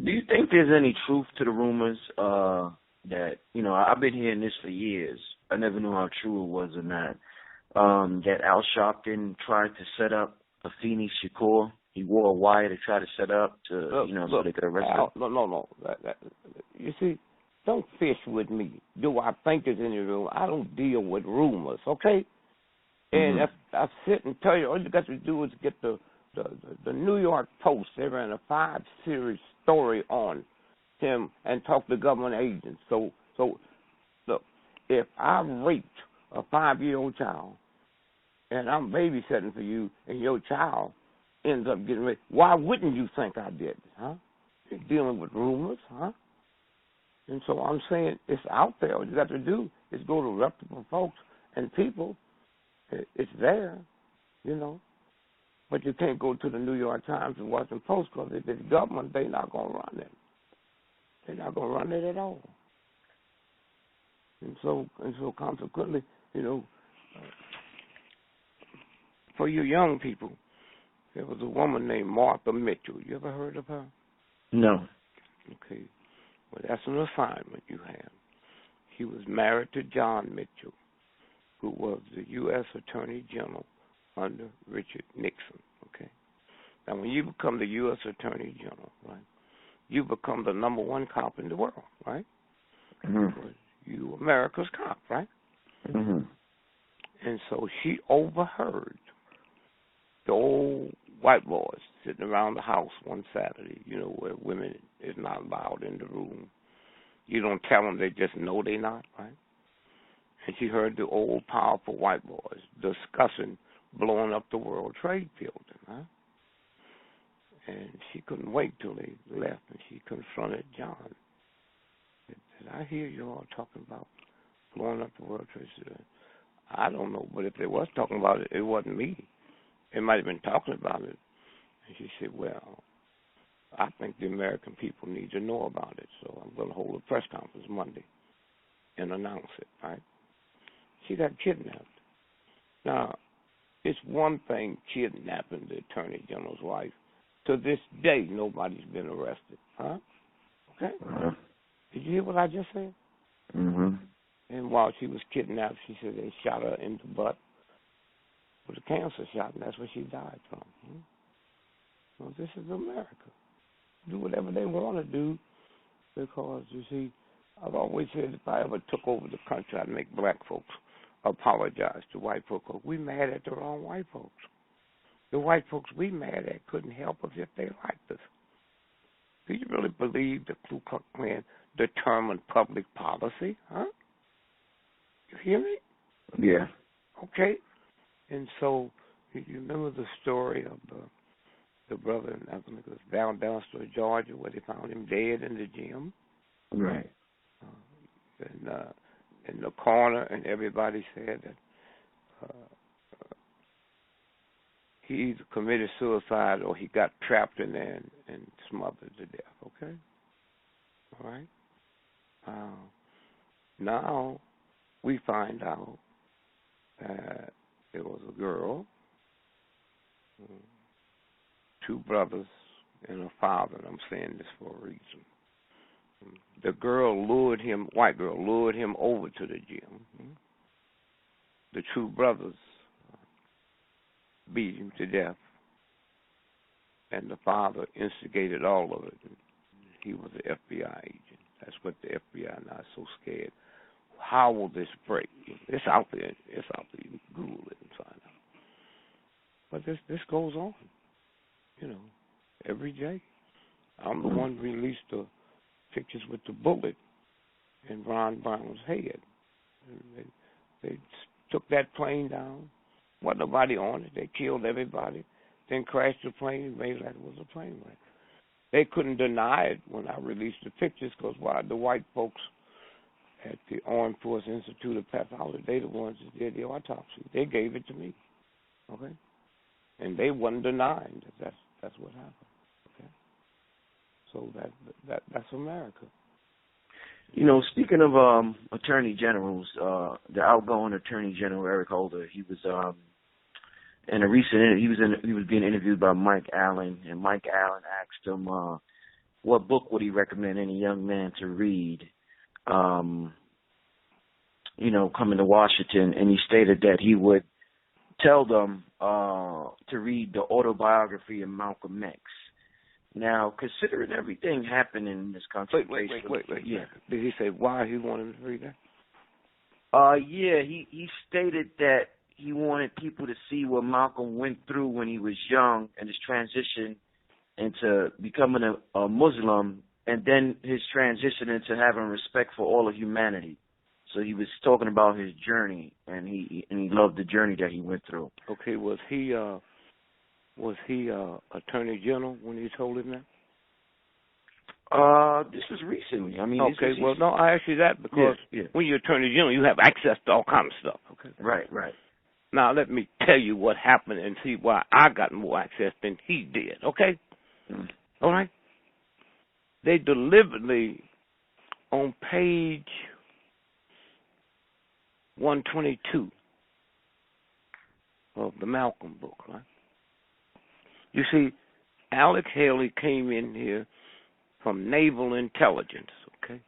Do you think there's any truth to the rumors that, I've been hearing this for years. I never knew how true it was or not. That Al Sharpton tried to set up a Phoenix Shakur. He wore a wire to try to set up to, so they could arrest him. No. You see, don't fish with me. Do I think there's any rumor? I don't deal with rumors, okay? And if I sit and tell you, all you got to do is get the New York Post. They ran a 5-series story on him and talk to government agents. So look, if I raped a 5-year-old child and I'm babysitting for you and your child ends up getting raped, why wouldn't you think I did it, huh? You're dealing with rumors, huh? And so I'm saying it's out there. All you got to do is go to reputable folks and people. It's there, But you can't go to the New York Times and Washington Post because if it's government, they're not going to run it. They're not going to run it at all. And so consequently, for you young people, there was a woman named Martha Mitchell. You ever heard of her? No. Okay. Well, that's an assignment you have. She was married to John Mitchell, who was the U.S. Attorney General under Richard Nixon, okay? Now, when you become the U.S. Attorney General, right, you become the number one cop in the world, right? Mm-hmm. You America's cop, right? Mm-hmm. And so she overheard the old white boys sitting around the house one Saturday, where women is not allowed in the room. You don't tell them, they just know they're not, right? And she heard the old powerful white boys discussing blowing up the World Trade Building, huh? And she couldn't wait till they left, and she confronted John. Did I hear you all talking about blowing up the World Trade Building? I don't know, but if they was talking about it, it wasn't me. They might have been talking about it. And she said, well, I think the American people need to know about it, so I'm going to hold a press conference Monday and announce it, right? She got kidnapped. Now, it's one thing kidnapping the Attorney General's wife. To this day, nobody's been arrested, huh? Okay? Uh-huh. Did you hear what I just said? Mm-hmm. And while she was kidnapped, she said they shot her in the butt with a cancer shot, and that's what she died from. Well, this is America. Do whatever they want to do because, you see, I've always said if I ever took over the country, I'd make black folks apologize to white folks because we mad at the wrong white folks. The white folks we mad at couldn't help us if they liked us. Do you really believe the Ku Klux Klan determined public policy, huh? You hear me? Yeah. Okay. And so, you remember the story of the brother, I think it was down to Georgia, where they found him dead in the gym? Right. In the corner, and everybody said that he either committed suicide or he got trapped in there and smothered to death, okay? All right? Now we find out that it was a girl, 2 brothers, and a father, and I'm saying this for a reason. The girl white girl lured him over to the gym. The 2 brothers beat him to death, and the father instigated all of it. He was an FBI agent. That's what the FBI now is so scared. How will this break? It's out there. It's out there. You can Google it and find out. But this goes on, every day. I'm the one who released the pictures with the bullet in Ron Brown's head. They took that plane down. Wasn't nobody on it. They killed everybody. Then crashed the plane and made it like it was a plane wreck. They couldn't deny it when I released the pictures because the white folks at the Armed Forces Institute of Pathology, they the ones that did the autopsy. They gave it to me, okay? And they wasn't denying that that's what happened, okay? So that's America. Speaking of attorney generals, the outgoing attorney general Eric Holder, he was in a recent he was being interviewed by Mike Allen, and Mike Allen asked him, what book would he recommend any young man to read, coming to Washington, and he stated that he would tell them to read the autobiography of Malcolm X. Now, considering everything happened in this country... Wait. Yeah. Did he say why he wanted him to read that? Yeah, he stated that he wanted people to see what Malcolm went through when he was young and his transition into becoming a Muslim, and then his transition into having respect for all of humanity. So he was talking about his journey, and he loved the journey that he went through. Okay, was he Attorney General when you told him that? This was recently. I mean, okay. Well, no, I asked you that because when you're Attorney General, you have access to all kinds of stuff. Okay. Right. Now let me tell you what happened and see why I got more access than he did. Okay. All right. They deliberately, on page 122 of the Malcolm book, right? You see, Alex Haley came in here from Naval Intelligence, okay?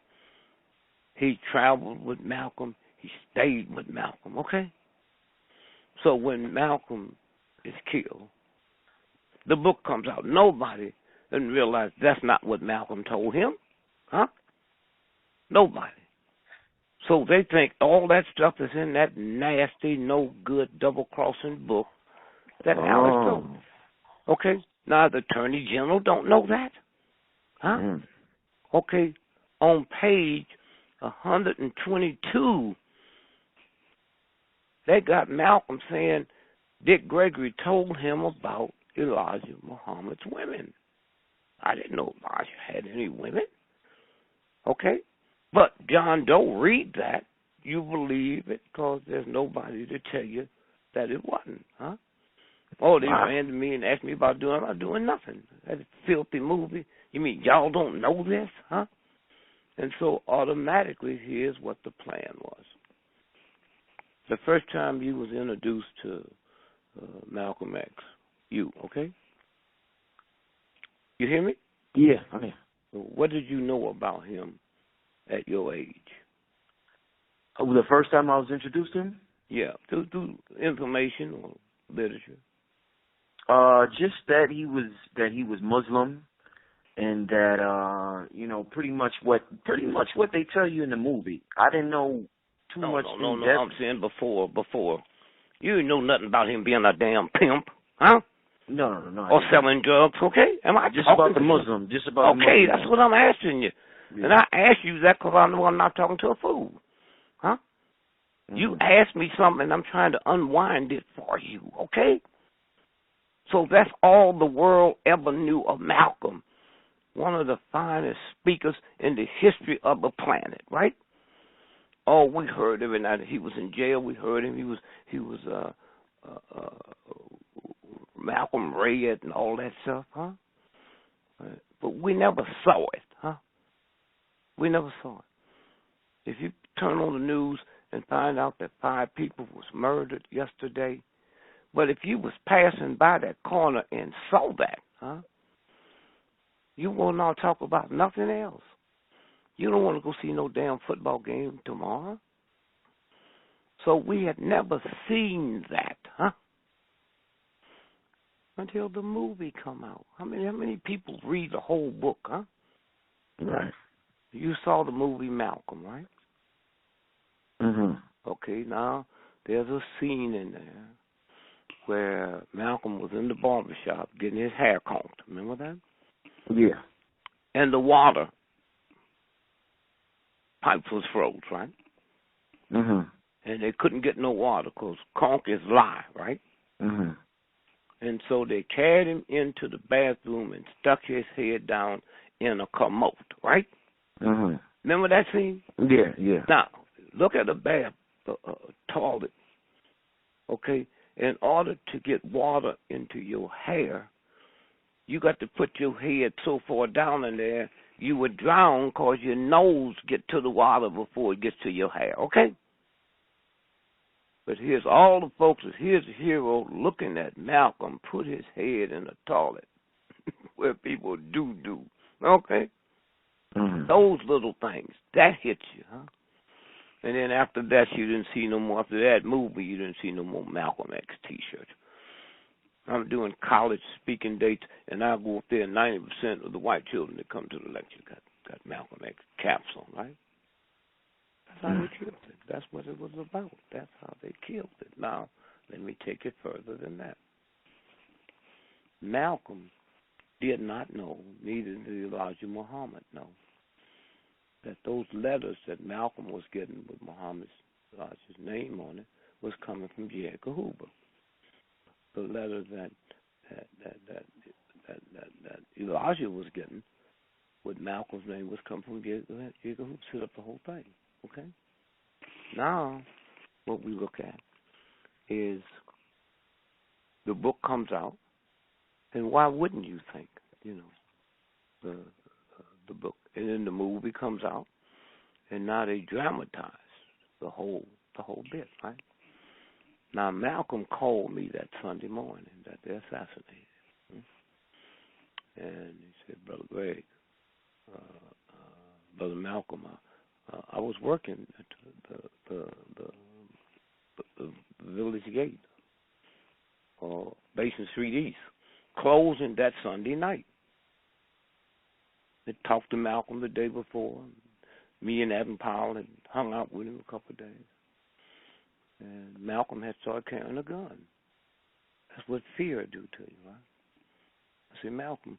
He traveled with Malcolm. He stayed with Malcolm, okay? So when Malcolm is killed, the book comes out. Nobody doesn't realize that's not what Malcolm told him, huh? Nobody. So they think all that stuff is in that nasty, no-good, double-crossing book that Alex told him. Okay? Now, the Attorney General don't know that, huh? Okay, on page 122, they got Malcolm saying Dick Gregory told him about Elijah Muhammad's women. I didn't know Elijah had any women. Okay? But John Doe, read that. You believe it because there's nobody to tell you that it wasn't, huh? Oh, they ran to me and asked me about doing nothing. That filthy movie. You mean y'all don't know this, huh? And so automatically, here's what the plan was. The first time you was introduced to Malcolm X, okay? You hear me? Yeah, okay. What did you know about him at your age? Oh, the first time I was introduced to him? Yeah, through information or literature. Just that he was Muslim, and that pretty much what they tell you in the movie. I didn't know too much. No. I'm saying before. You didn't know nothing about him being a damn pimp, huh? No. Or selling drugs, okay? Am I just about the Muslim? Just about. Okay, that's what I'm asking you. Yeah. And I asked you that because I know I'm not talking to a fool, huh? Mm-hmm. You asked me something, and I'm trying to unwind it for you, okay? So that's all the world ever knew of Malcolm, one of the finest speakers in the history of the planet, right? Oh, we heard every night he was in jail. We heard him. He was Malcolm Red and all that stuff, huh? But we never saw it, huh? We never saw it. If you turn on the news and find out that 5 people was murdered yesterday, but if you was passing by that corner and saw that, huh, you will not talk about nothing else. You don't want to go see no damn football game tomorrow. So we had never seen that, huh? Until the movie come out. How many people read the whole book, huh? Right. You saw the movie Malcolm, right? Mm-hmm. Okay, now there's a scene in there where Malcolm was in the barbershop getting his hair combed. Remember that? Yeah. And the water pipes was froze, right? Mm-hmm. And they couldn't get no water because conch is lie, right? Mm-hmm. And so they carried him into the bathroom and stuck his head down in a commode, right? Mm-hmm. Remember that scene? Yeah. Now, look at the bath toilet, okay? In order to get water into your hair, you got to put your head so far down in there, you would drown because your nose get to the water before it gets to your hair, okay? But here's all the folks, here's the hero looking at Malcolm put his head in the toilet where people do Okay? Mm-hmm. Those little things, that hit you, huh? And then after that, you didn't see no more. After that movie, you didn't see no more Malcolm X T-shirts. I'm doing college speaking dates, and I go up there, and 90% of the white children that come to the lecture got Malcolm X caps on, right? That's how they killed it. That's what it was about. That's how they killed it. Now, let me take it further than that. Malcolm did not know, neither did Elijah Muhammad know, that those letters that Malcolm was getting with Muhammad's Elijah's name on it was coming from J. Edgar Hoover. The letter that Elijah was getting with Malcolm's name was coming from J. Edgar Hoover. Set up the whole thing. Okay. Now, what we look at is the book comes out, and why wouldn't you think, the book, and then the movie comes out, and now they dramatize the whole bit, right? Now, Malcolm called me that Sunday morning that they assassinated him. And he said, Brother Greg, Brother Malcolm, I was working at the village gate, or Basin Street East, closing that Sunday night. They talked to Malcolm the day before. Me and Evan Powell had hung out with him a couple of days. And Malcolm had started carrying a gun. That's what fear do to you, right? I said, Malcolm,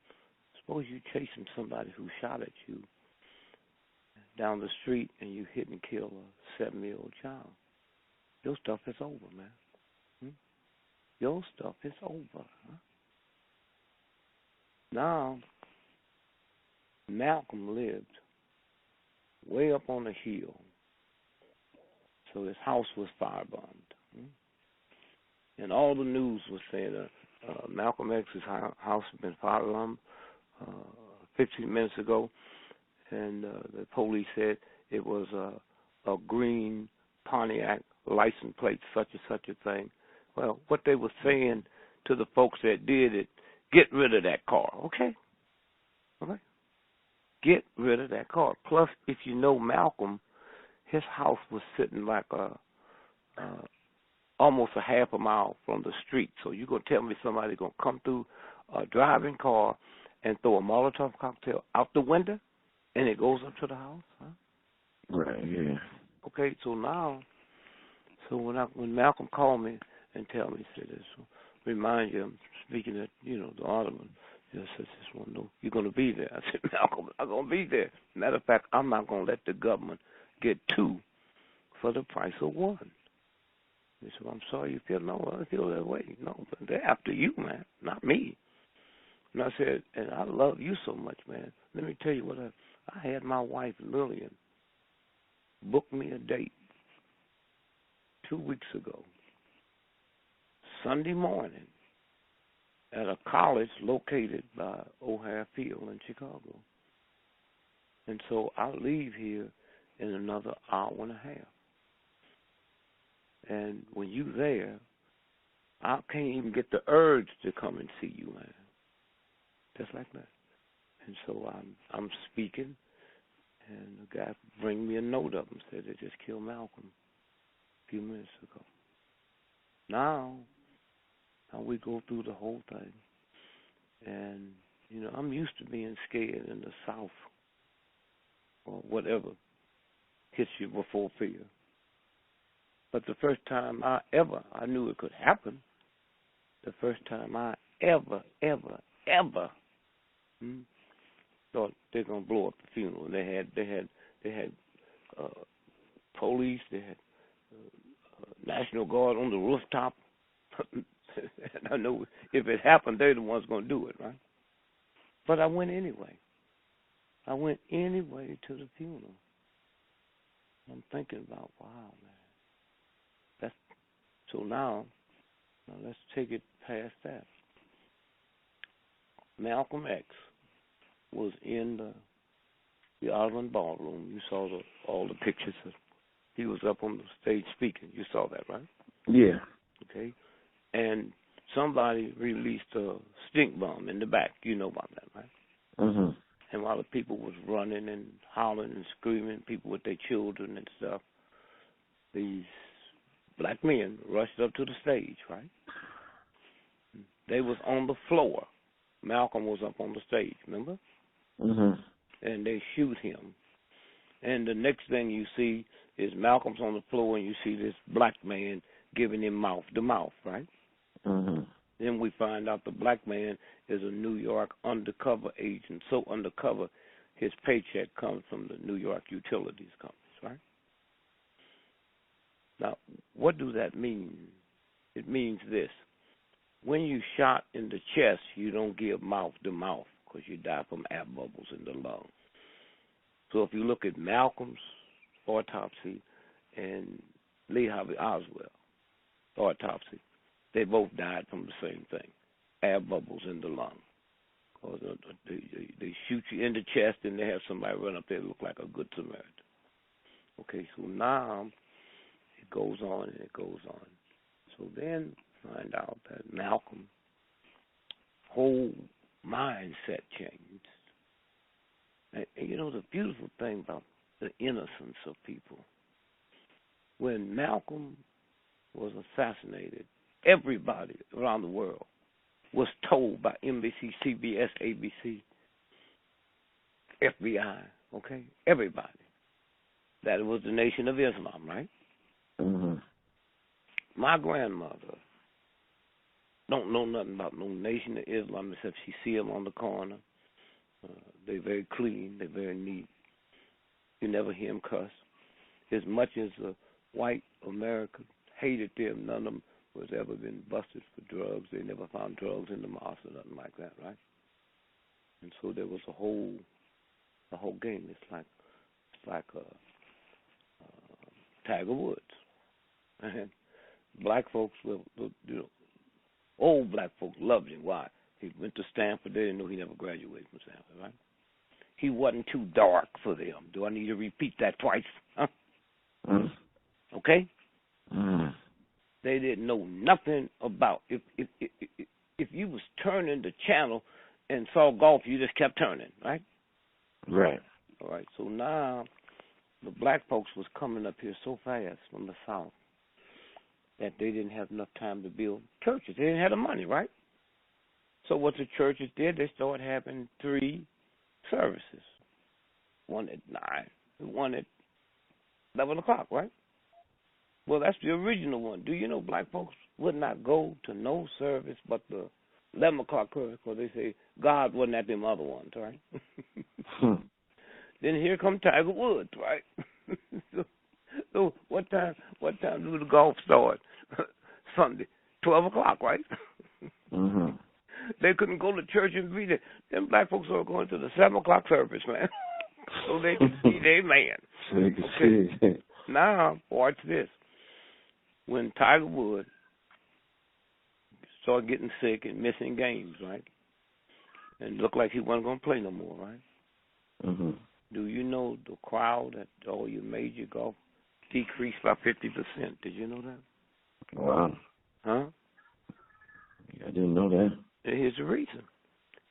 suppose you chasing somebody who shot at you down the street and you hit and kill a 7-year-old child. Your stuff is over, man. Your stuff is over. Huh? Now, Malcolm lived way up on a hill, so his house was firebombed. And all the news was saying Malcolm X's house had been firebombed 15 minutes ago, and the police said it was a green Pontiac license plate, such and such a thing. Well, what they were saying to the folks that did it, get rid of that car, okay? Okay? Get rid of that car. Plus, if you know Malcolm, his house was sitting like almost a half a mile from the street. So you're going to tell me somebody's going to come through a driving car and throw a Molotov cocktail out the window and it goes up to the house? Huh? Right, yeah. Okay, so now, when Malcolm called me and tell me, he said, this, remind you, I'm speaking at, the Ottoman, I said, no, you're going to be there. I said, Malcolm, I'm going to be there. Matter of fact, I'm not going to let the government get 2 for the price of 1. He said, I'm sorry you feel, no, I feel that way. No, but they're after you, man, not me. And I said, and I love you so much, man. Let me tell you what I had my wife, Lillian, book me a date 2 weeks ago, Sunday morning, at a college located by O'Hare Field in Chicago. And so I'll leave here in another hour and a half. And when you're there, I can't even get the urge to come and see you, man. Just like that. And so I'm speaking, and the guy bring me a note of him, said they just killed Malcolm a few minutes ago. Now we go through the whole thing. And, I'm used to being scared in the South or whatever hits you before fear. But the first time I knew it could happen, the first time I ever thought they're going to blow up the funeral. They had police, they had National Guard on the rooftop. And I know if it happened, they're the ones going to do it, right? But I went anyway. I went anyway to the funeral. I'm thinking about, wow, man. So now let's take it past that. Malcolm X was in the Island Ballroom. You saw all the pictures. He was up on the stage speaking. You saw that, right? Yeah. Okay. And somebody released a stink bomb in the back. You know about that, right? Mm-hmm. And while the people was running and hollering and screaming, people with their children and stuff, these black men rushed up to the stage, right? They was on the floor. Malcolm was up on the stage, remember? Mhm. And they shoot him. And the next thing you see is Malcolm's on the floor, and you see this black man giving him mouth to mouth, right? Mhm. Then we find out the black man is a New York undercover agent, so undercover his paycheck comes from the New York utilities companies, right? Now, what does that mean? It means this. When you shot in the chest, you don't give mouth to mouth because you die from air bubbles in the lung. So if you look at Malcolm's autopsy and Lee Harvey Oswald's autopsy, they both died from the same thing, air bubbles in the lung. Because they shoot you in the chest and they have somebody run up there and look like a good Samaritan. Okay, so now it goes on and it goes on. So then find out that Malcolm's whole mindset changed. And you know the beautiful thing about the innocence of people, when Malcolm was assassinated, everybody around the world was told by NBC, CBS, ABC, FBI, okay, everybody, that it was the Nation of Islam, right? Mm-hmm. My grandmother don't know nothing about no Nation of Islam except she see them on the corner. They're very clean. They're very neat. You never hear them cuss. As much as the white America hated them, none of them was ever been busted for drugs. They never found drugs in the mosque or nothing like that, right? And so there was a whole game. It's like Tiger Woods. And black folks, old black folks loved him. Why? He went to Stanford. They didn't know he never graduated from Stanford, right? He wasn't too dark for them. Do I need to repeat that twice? Huh? Mm. Okay? Mm. They didn't know nothing about if you was turning the channel and saw golf, you just kept turning, right? Right. All right. So now the black folks was coming up here so fast from the South that they didn't have enough time to build churches. They didn't have the money, right? So what the churches did, they started having 3 services. One at 9, one at 11 o'clock, right? Well, that's the original one. Do you know black folks would not go to no service but the 11 o'clock service because they say God wasn't at them other ones, right? Then here come Tiger Woods, right? so what time do the golf start? Sunday, 12 o'clock, right? Mm-hmm. They couldn't go to church and be there. Them black folks are going to the 7 o'clock service, man, so they can see their man. So they can Okay. see. Now, watch this. When Tiger Woods started getting sick and missing games, right, and looked like he wasn't going to play no more, right? Mm-hmm. Do you know the crowd at all your major golf decreased by 50%? Did you know that? Wow. Huh? I didn't know that. And here's the reason.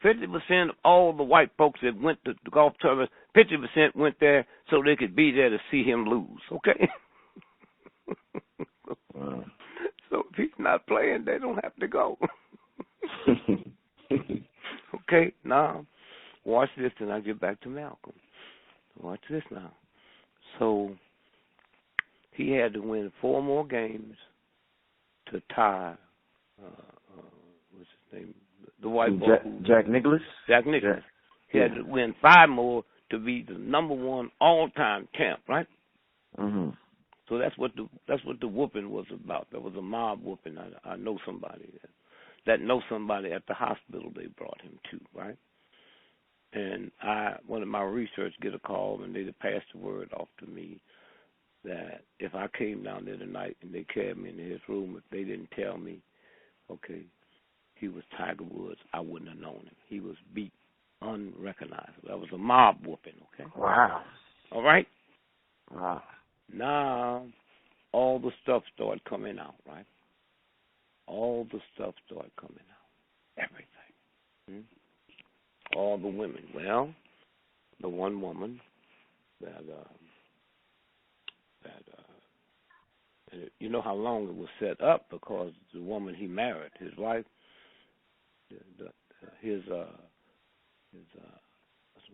50% of all the white folks that went to the golf tournament, 50% went there so they could be there to see him lose, okay? Wow. So if he's not playing, they don't have to go. Okay, now, watch this and I'll get back to Malcolm. Watch this now. So he had to win 4 more games to tie, what's his name? The white boy. Jack Nicklaus? Jack Nicklaus. Jack. He had to win 5 more to be the number 1 all-time champ, right? Mm-hmm. So that's what the whooping was about. That was a mob whooping. I know somebody that knows somebody at the hospital they brought him to, right? And one of my research get a call and they passed the word off to me that if I came down there tonight and they carried me into his room, if they didn't tell me, okay, he was Tiger Woods, I wouldn't have known him. He was beat unrecognizable. That was a mob whooping, okay? Wow. All right? Wow. Now, all the stuff started coming out, right? All the stuff started coming out. Everything. All the women. Well, the one woman that and you know how long it was set up, because the woman he married, his wife, his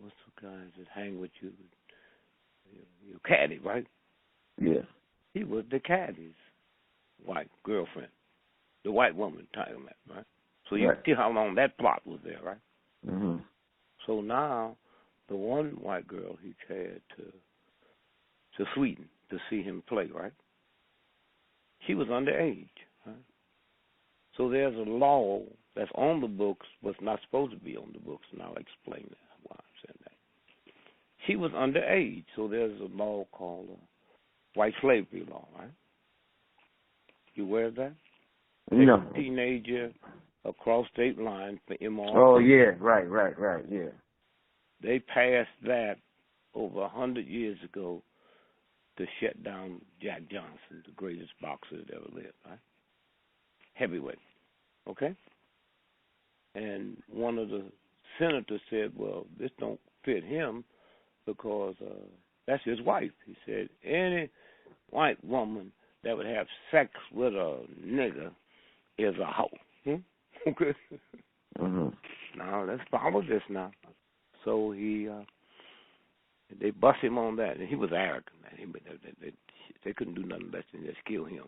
what's the guys that hang with you, your caddy, right? Yeah. He was the caddy's wife, girlfriend, the white woman title man, right? So you see how long that plot was there, right? Mm-hmm. So now the one white girl he had to Sweden to see him play, right? She was underage, right? So there's a law that's on the books, but it's not supposed to be on the books, and I'll explain that, why I'm saying that. She was underage, so there's a law called white slavery law, right? You aware of that? No. A teenager across state lines for MR. Oh, yeah, right, yeah. They passed that over 100 years ago to shut down Jack Johnson, the greatest boxer that ever lived, right? Heavyweight, okay? And one of the senators said, well, this don't fit him because that's his wife. He said, any white woman that would have sex with a nigger is a hoe. Okay? Mm-hmm. Now, let's follow this now. So they bust him on that, and he was arrogant. They couldn't do nothing less than just kill him.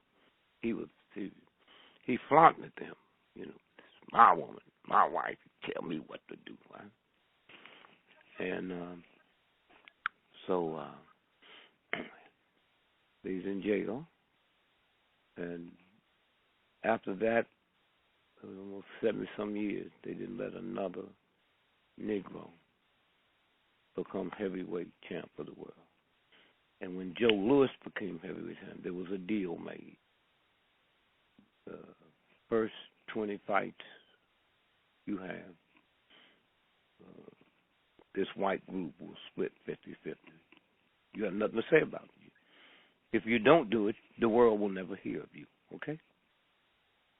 He flaunted them. You know, it's my woman, my wife. Tell me what to do, right? And so he's in jail, and after that, it was almost 70-some years, they didn't let another Negro become heavyweight champ of the world. And when Joe Louis became heavyweight champ, there was a deal made. The first 20 fights you have, this white group will split 50-50. You have nothing to say about it. If you don't do it, the world will never hear of you, okay?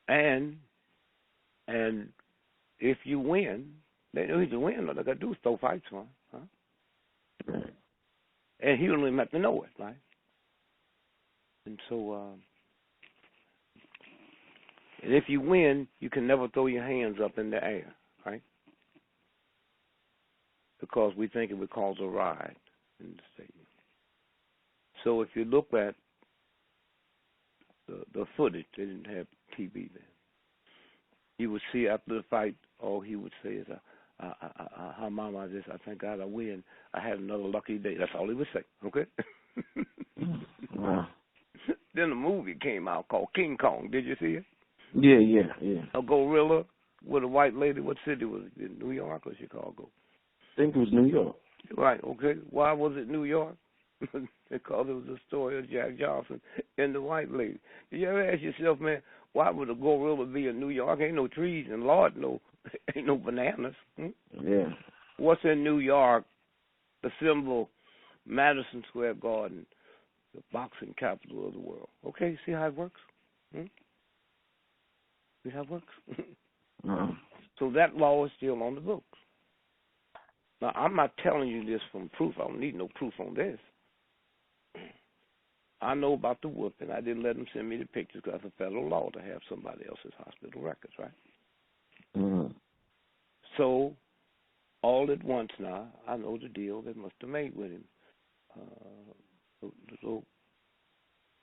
And if you win, they know he's a win. All they got to do is throw fights for him, huh? Right. And he don't even have to know it, right? And so, and if you win, you can never throw your hands up in the air, right? Because we think it would cause a riot in the stadium. So if you look at the footage, they didn't have TV then. You would see after the fight, all he would say is, "How mama this? I thank God I win. I had another lucky day." That's all he would say. Okay. Wow. Then a movie came out called King Kong. Did you see it? Yeah. A gorilla with a white lady. What city was it? New York or Chicago? I think it was New York. Right. Okay. Why was it New York? Because it was a story of Jack Johnson and the white lady. Did you ever ask yourself, man, why would a gorilla be in New York? Ain't no trees, and Lord, ain't no bananas. Yeah. What's in New York? The symbol, Madison Square Garden, the boxing capital of the world. Okay, see how it works? See how it works? Uh-huh. So that law is still on the books. Now, I'm not telling you this from proof. I don't need no proof on this. I know about the whooping. I didn't let them send me the pictures because it's a federal law to have somebody else's hospital records, right? Mm-hmm. So, all at once now, I know the deal they must have made with him. The little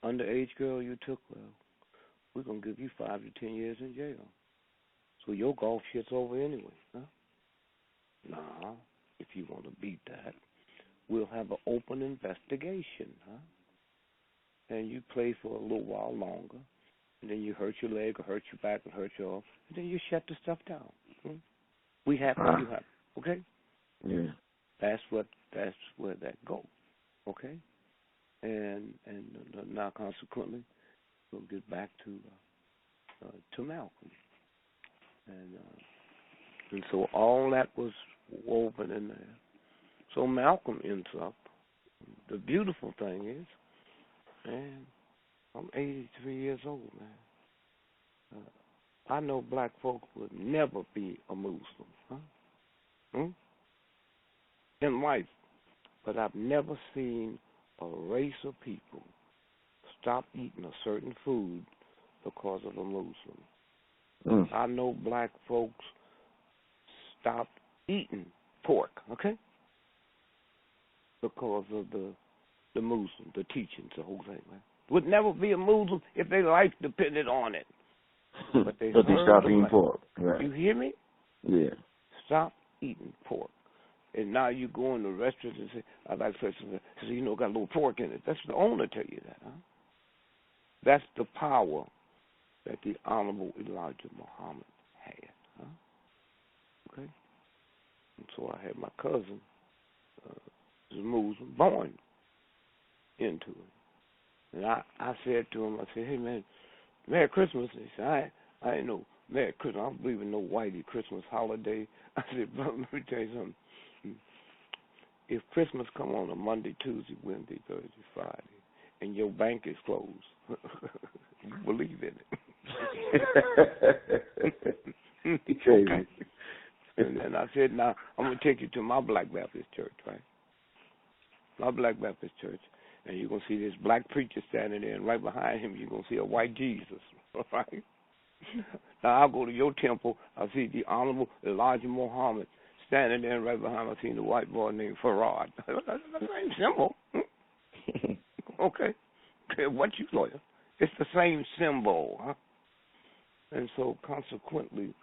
underage girl you took, well, we're going to give you 5 to 10 years in jail. So your golf shit's over anyway, huh? Nah, if you want to beat that, we'll have an open investigation, huh? And you play for a little while longer, and then you hurt your leg or hurt your back or hurt your arm, and then you shut the stuff down. We have what you have, okay? Yeah. That's where that goes, okay? And now consequently, we'll get back to Malcolm, and so all that was woven in there. So Malcolm ends up. The beautiful thing is, man, I'm 83 years old, man. I know black folk would never be a Muslim, huh? In life, but I've never seen a race of people stop eating a certain food because of a Muslim. I know black folks stopped eating pork, okay? Because of the Muslim, the teachings, the whole thing, man. Would never be a Muslim if their life depended on it. But they stopped eating pork. Right. You hear me? Yeah. Stop eating pork. And now you go in the restaurant and say, I like such and such. So, you know, got a little pork in it. That's the owner tell you that, huh? That's the power that the Honorable Elijah Muhammad had, huh? Okay? And so I had my cousin, was a Muslim, born into it. And I said to him, I said, hey, man, Merry Christmas. And he said, I ain't no Merry Christmas. I don't believe in no whitey Christmas holiday. I said, brother, let me tell you something. If Christmas come on a Monday, Tuesday, Wednesday, Thursday, Friday, and your bank is closed, you believe in it. Okay. And I said, now, I'm going to take you to my Black Baptist church, right? My Black Baptist church. And you're going to see this black preacher standing there, and right behind him, you're going to see a white Jesus, right? Now, I'll go to your temple. I'll see the Honorable Elijah Muhammad standing there, and right behind him, I see the white boy named Farad. That's the same symbol. Okay. What you lawyer? It's the same symbol, huh? And so, consequently,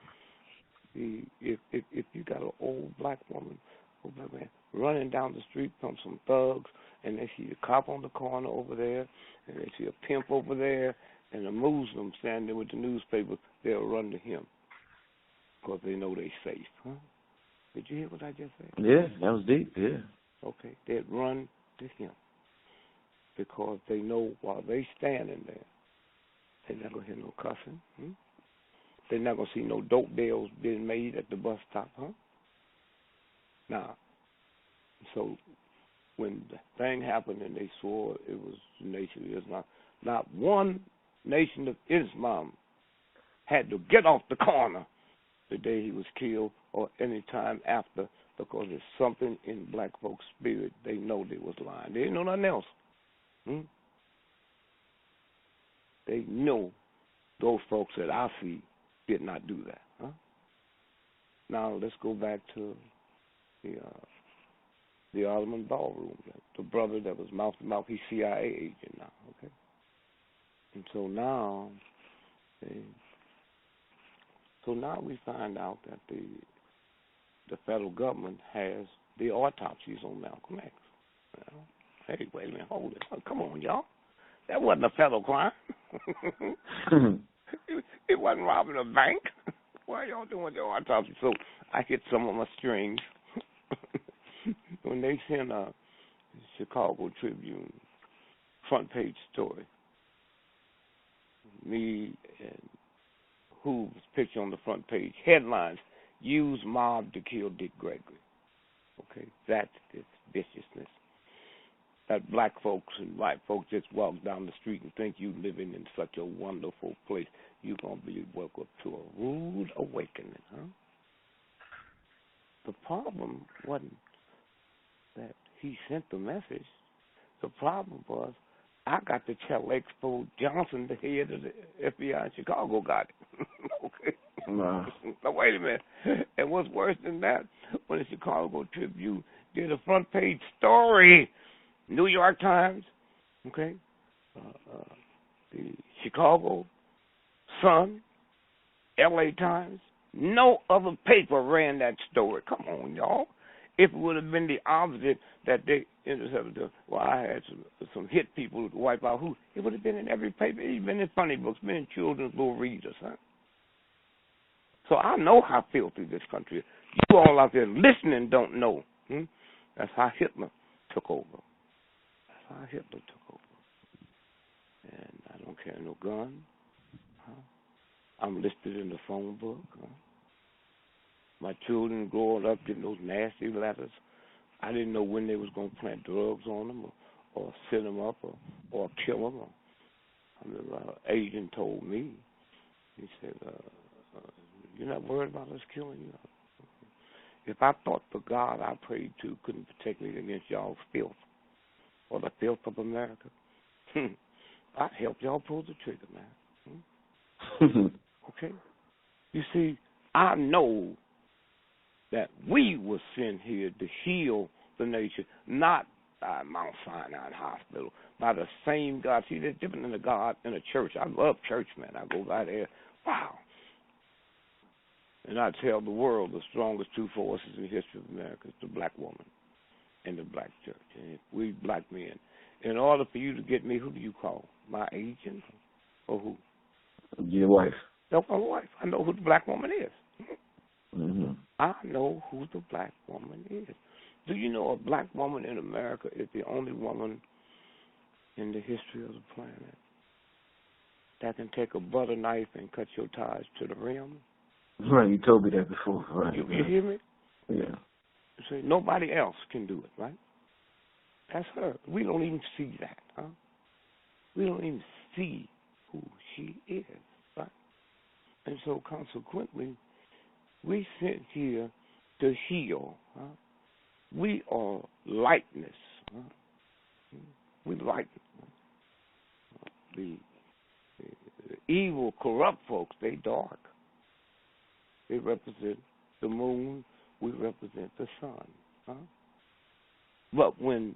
if you got an old black woman, old black man, running down the street from some thugs, and they see a cop on the corner over there, and they see a pimp over there, and a Muslim standing there with the newspaper, they'll run to him because they know they're safe. Huh? Did you hear what I just said? Yeah, that was deep, yeah. Okay, they'd run to him because they know while they standing there, they're not going to hear no cussing. They're not going to see no dope deals being made at the bus stop, huh? Now, so when the thing happened and they swore it was the Nation of Islam, not one Nation of Islam had to get off the corner the day he was killed or any time after, because there's something in black folks' spirit. They know they was lying. They didn't know nothing else. They know those folks that I see did not do that. Huh? Now let's go back to the Ottoman ballroom. The brother that was mouth to mouth, he's CIA agent now. Okay, and so now we find out that the federal government has the autopsies on Malcolm X. Well, hey, wait a minute, hold it. Oh, come on, y'all. That wasn't a federal crime. It wasn't robbing a bank. Why are y'all doing the autopsy? So I hit some of my strings. When they sent a Chicago Tribune front page story, me and Hoover's picture on the front page, headlines, use mob to kill Dick Gregory. Okay, that's this viciousness. That black folks and white folks just walk down the street and think you living in such a wonderful place, you're going to be welcome to a rude awakening, huh? The problem wasn't that he sent the message. The problem was I got to tell Expo Johnson, the head of the FBI in Chicago, got it. Okay. Wow. Now, wait a minute. And what's worse than that, when the Chicago Tribune did a front page story, New York Times, okay, the Chicago Sun, L.A. Times, no other paper ran that story. Come on, y'all. If it would have been the opposite, that they intercepted, well, I had some hit people to wipe out who, it would have been in every paper. It's been in funny books, been in children's little readers, huh? So I know how filthy this country is. You all out there listening don't know. That's how Hitler took over. That's how Hitler took over. And I don't carry no gun. Huh? I'm listed in the phone book. Huh? My children growing up getting those nasty letters. I didn't know when they was going to plant drugs on them or set them up or kill them. I remember an agent told me, he said, you're not worried about us killing you? If I thought the God I prayed to couldn't protect me against y'all's filth or the filth of America, I'd help y'all pull the trigger, man. Okay? You see, I know that we were sent here to heal the nation, not by Mount Sinai Hospital, by the same God. See, there's different than the God in a church. I love church, man. I go by there, wow. And I tell the world the strongest two forces in the history of America is the black woman and the black church. And we black men. In order for you to get me, who do you call? My agent or who? Your wife. No, my wife. I know who the black woman is. Mm-hmm. I know who the black woman is. Do you know a black woman in America is the only woman in the history of the planet that can take a butter knife and cut your ties to the rim? Right, you told me that before. Right. You hear me? Yeah. See, nobody else can do it, right? That's her. We don't even see that, huh? We don't even see who she is, right? And so consequently, we sit here to heal, huh? We are lightness. Huh? We light. The evil, corrupt folks, they dark. They represent the moon. We represent the sun. Huh? But when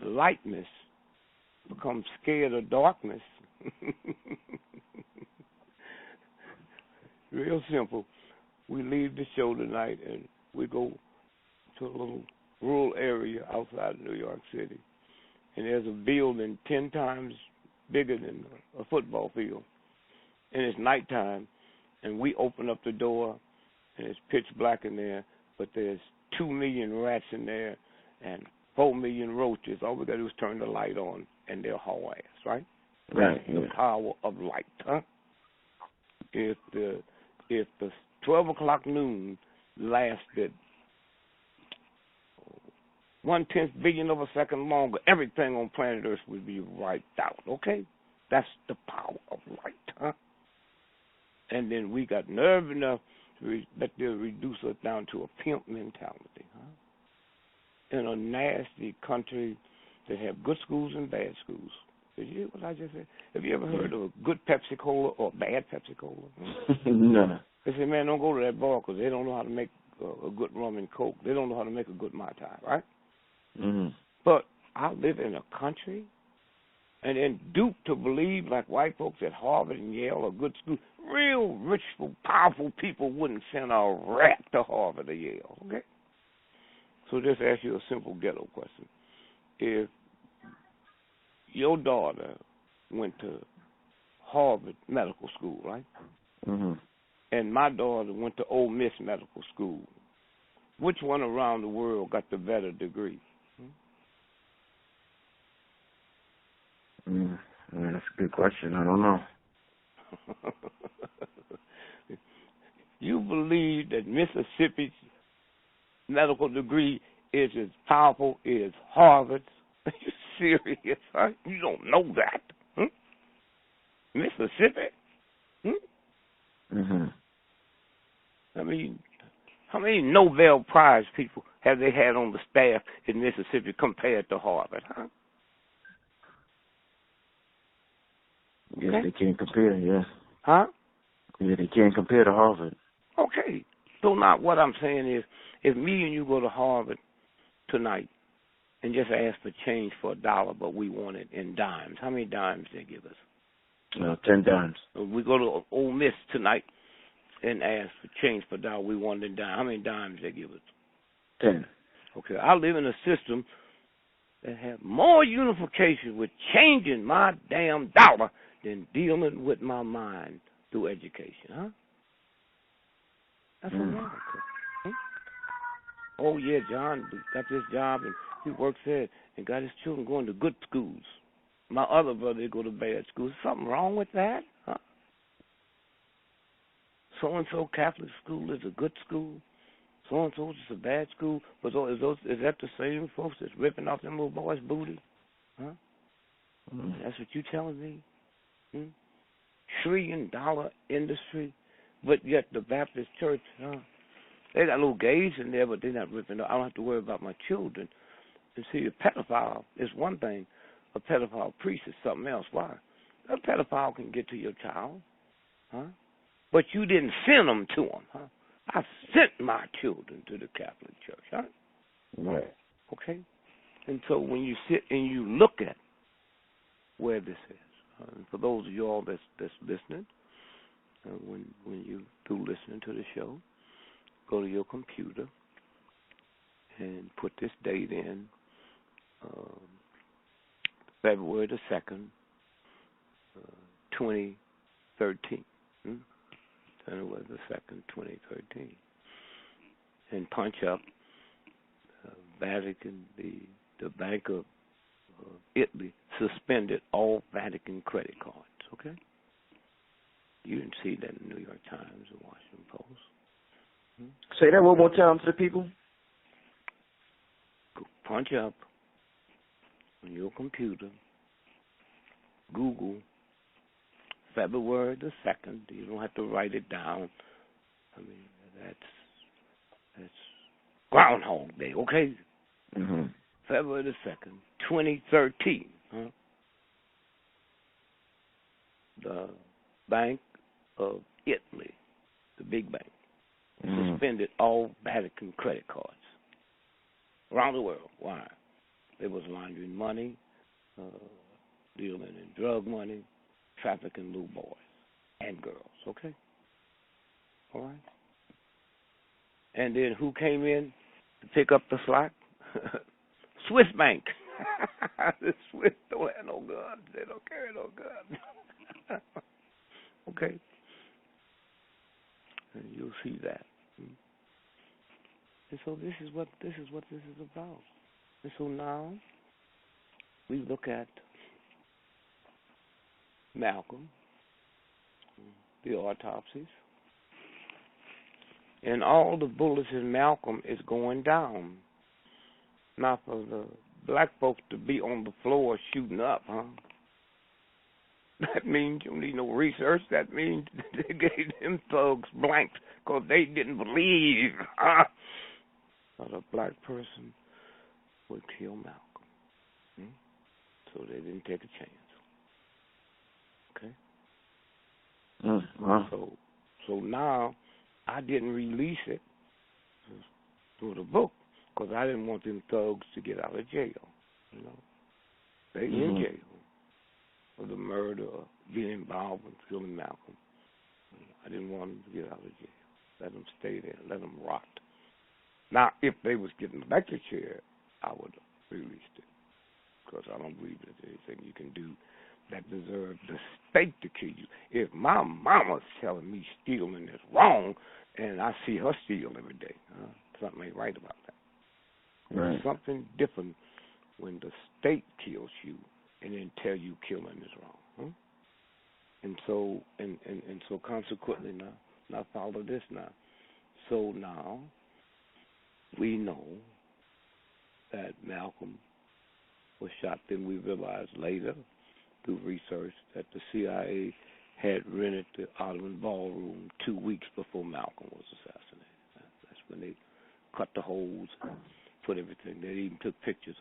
lightness becomes scared of darkness, real simple, we leave the show tonight and we go to a little rural area outside of New York City, and there's a building 10 times bigger than a football field, and it's nighttime, and we open up the door, and it's pitch black in there, but there's 2 million rats in there and 4 million roaches. All we got to do is turn the light on, and they'll haul ass, right? Right. That's the power of light, huh? If the 12 o'clock noon lasted 1/10 billion of a second longer, everything on planet Earth would be wiped out, okay? That's the power of light, huh? And then we got nerve enough that they'll reduce us down to a pimp mentality, huh? In a nasty country that have good schools and bad schools. Did you hear what I just said? Have you ever heard of a good Pepsi-Cola or bad Pepsi-Cola? No. They say, man, don't go to that bar because they don't know how to make a good rum and Coke. They don't know how to make a good Mai Tai, right? Mm-hmm. But I live in a country and then duped to believe, like white folks at Harvard and Yale are good schools. Real rich, powerful people wouldn't send a rat to Harvard or Yale, okay? So just ask you a simple ghetto question. If your daughter went to Harvard Medical School, right? Mm-hmm. And my daughter went to Ole Miss Medical School, which one around the world got the better degree? That's a good question. I don't know. You believe that Mississippi's medical degree is as powerful as Harvard's? Are you serious, huh? You don't know that. Mississippi? Mm-hmm. I mean, how many Nobel Prize people have they had on the staff in Mississippi compared to Harvard, huh? Yes, Okay. they can't compare, yeah. Huh? Yeah, they can't compare to Harvard. Okay. So now what I'm saying is, if me and you go to Harvard tonight and just ask for change for $1, but we want it in dimes, how many dimes they give us? 10 dimes. We go to Ole Miss tonight and ask for change for $1, we want it in dimes. How many dimes they give us? 10. Okay. I live in a system that have more unification with changing my damn dollar than dealing with my mind through education, huh? That's America. Huh? Oh, yeah, John got this job, and he works there and got his children going to good schools. My other brother, they go to bad schools. Something wrong with that, huh? So-and-so Catholic school is a good school. So-and-so is a bad school. But is that the same folks that's ripping off them little boys' booty? Huh? That's what you telling me? $1 trillion industry, but yet the Baptist church, They got little gays in there, but they're not ripping. I don't have to worry about my children. And see, a pedophile is one thing. A pedophile priest is something else. Why? A pedophile can get to your child, huh? But you didn't send them to them, huh? I sent my children to the Catholic Church, huh? Right. Okay? And so when you sit and you look at where this is, and for those of you all that's listening, when you do listening to the show, go to your computer and put this date in, February the 2nd, 2013. January the 2nd, 2013. And punch up Vatican, the Bank of Italy suspended all Vatican credit cards, okay? You didn't see that in the New York Times or Washington Post. Say that one more time to the people. Go punch up on your computer, Google February the 2nd. You don't have to write it down. I mean, that's Groundhog Day, okay? Mm-hmm. February the 2nd, 2013. Huh? The Bank of Italy, the big bank, suspended all Vatican credit cards around the world. Why? They was laundering money, dealing in drug money, trafficking little boys and girls, okay? All right? And then who came in to pick up the slack? Swiss Bank. The Swiss don't have no guns. They don't carry no guns. Okay? And you'll see that. And so this is what this is about. And so now we look at Malcolm, the autopsies, and all the bullets in Malcolm is going down. Now for the black folks to be on the floor shooting up, huh? That means you don't need no research. That means they gave them thugs blanks because they didn't believe that a black person would kill Malcolm. So they didn't take a chance. Okay? So now I didn't release it through the book because I didn't want them thugs to get out of jail. You know, they in jail for the murder or being involved in killing Malcolm. I didn't want them to get out of jail. Let them stay there. Let them rot. Now, if they was getting electric chair, I would have released it because I don't believe there's anything you can do that deserves the state to kill you. If my mama's telling me stealing is wrong, and I see her steal every day, something ain't right about that. Right. There's something different when the state kills you and then tell you killing is wrong. And so consequently now follow this now. So now we know that Malcolm was shot. Then we realized later through research that the CIA had rented the Ottoman Ballroom 2 weeks before Malcolm was assassinated. That's when they cut the holes, put everything. They even took pictures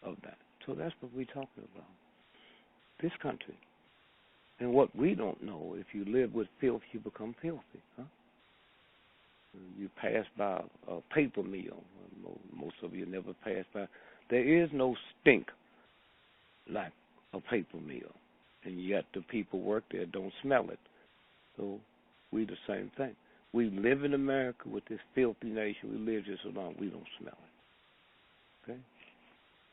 of that. So that's what we're talking about. This country. And what we don't know, if you live with filth, you become filthy. Huh? You pass by a paper mill. Most of you never pass by. There is no stink like a paper mill. And yet the people work there don't smell it. So we the same thing. We live in America with this filthy nation. We live here so long, we don't smell it. Okay?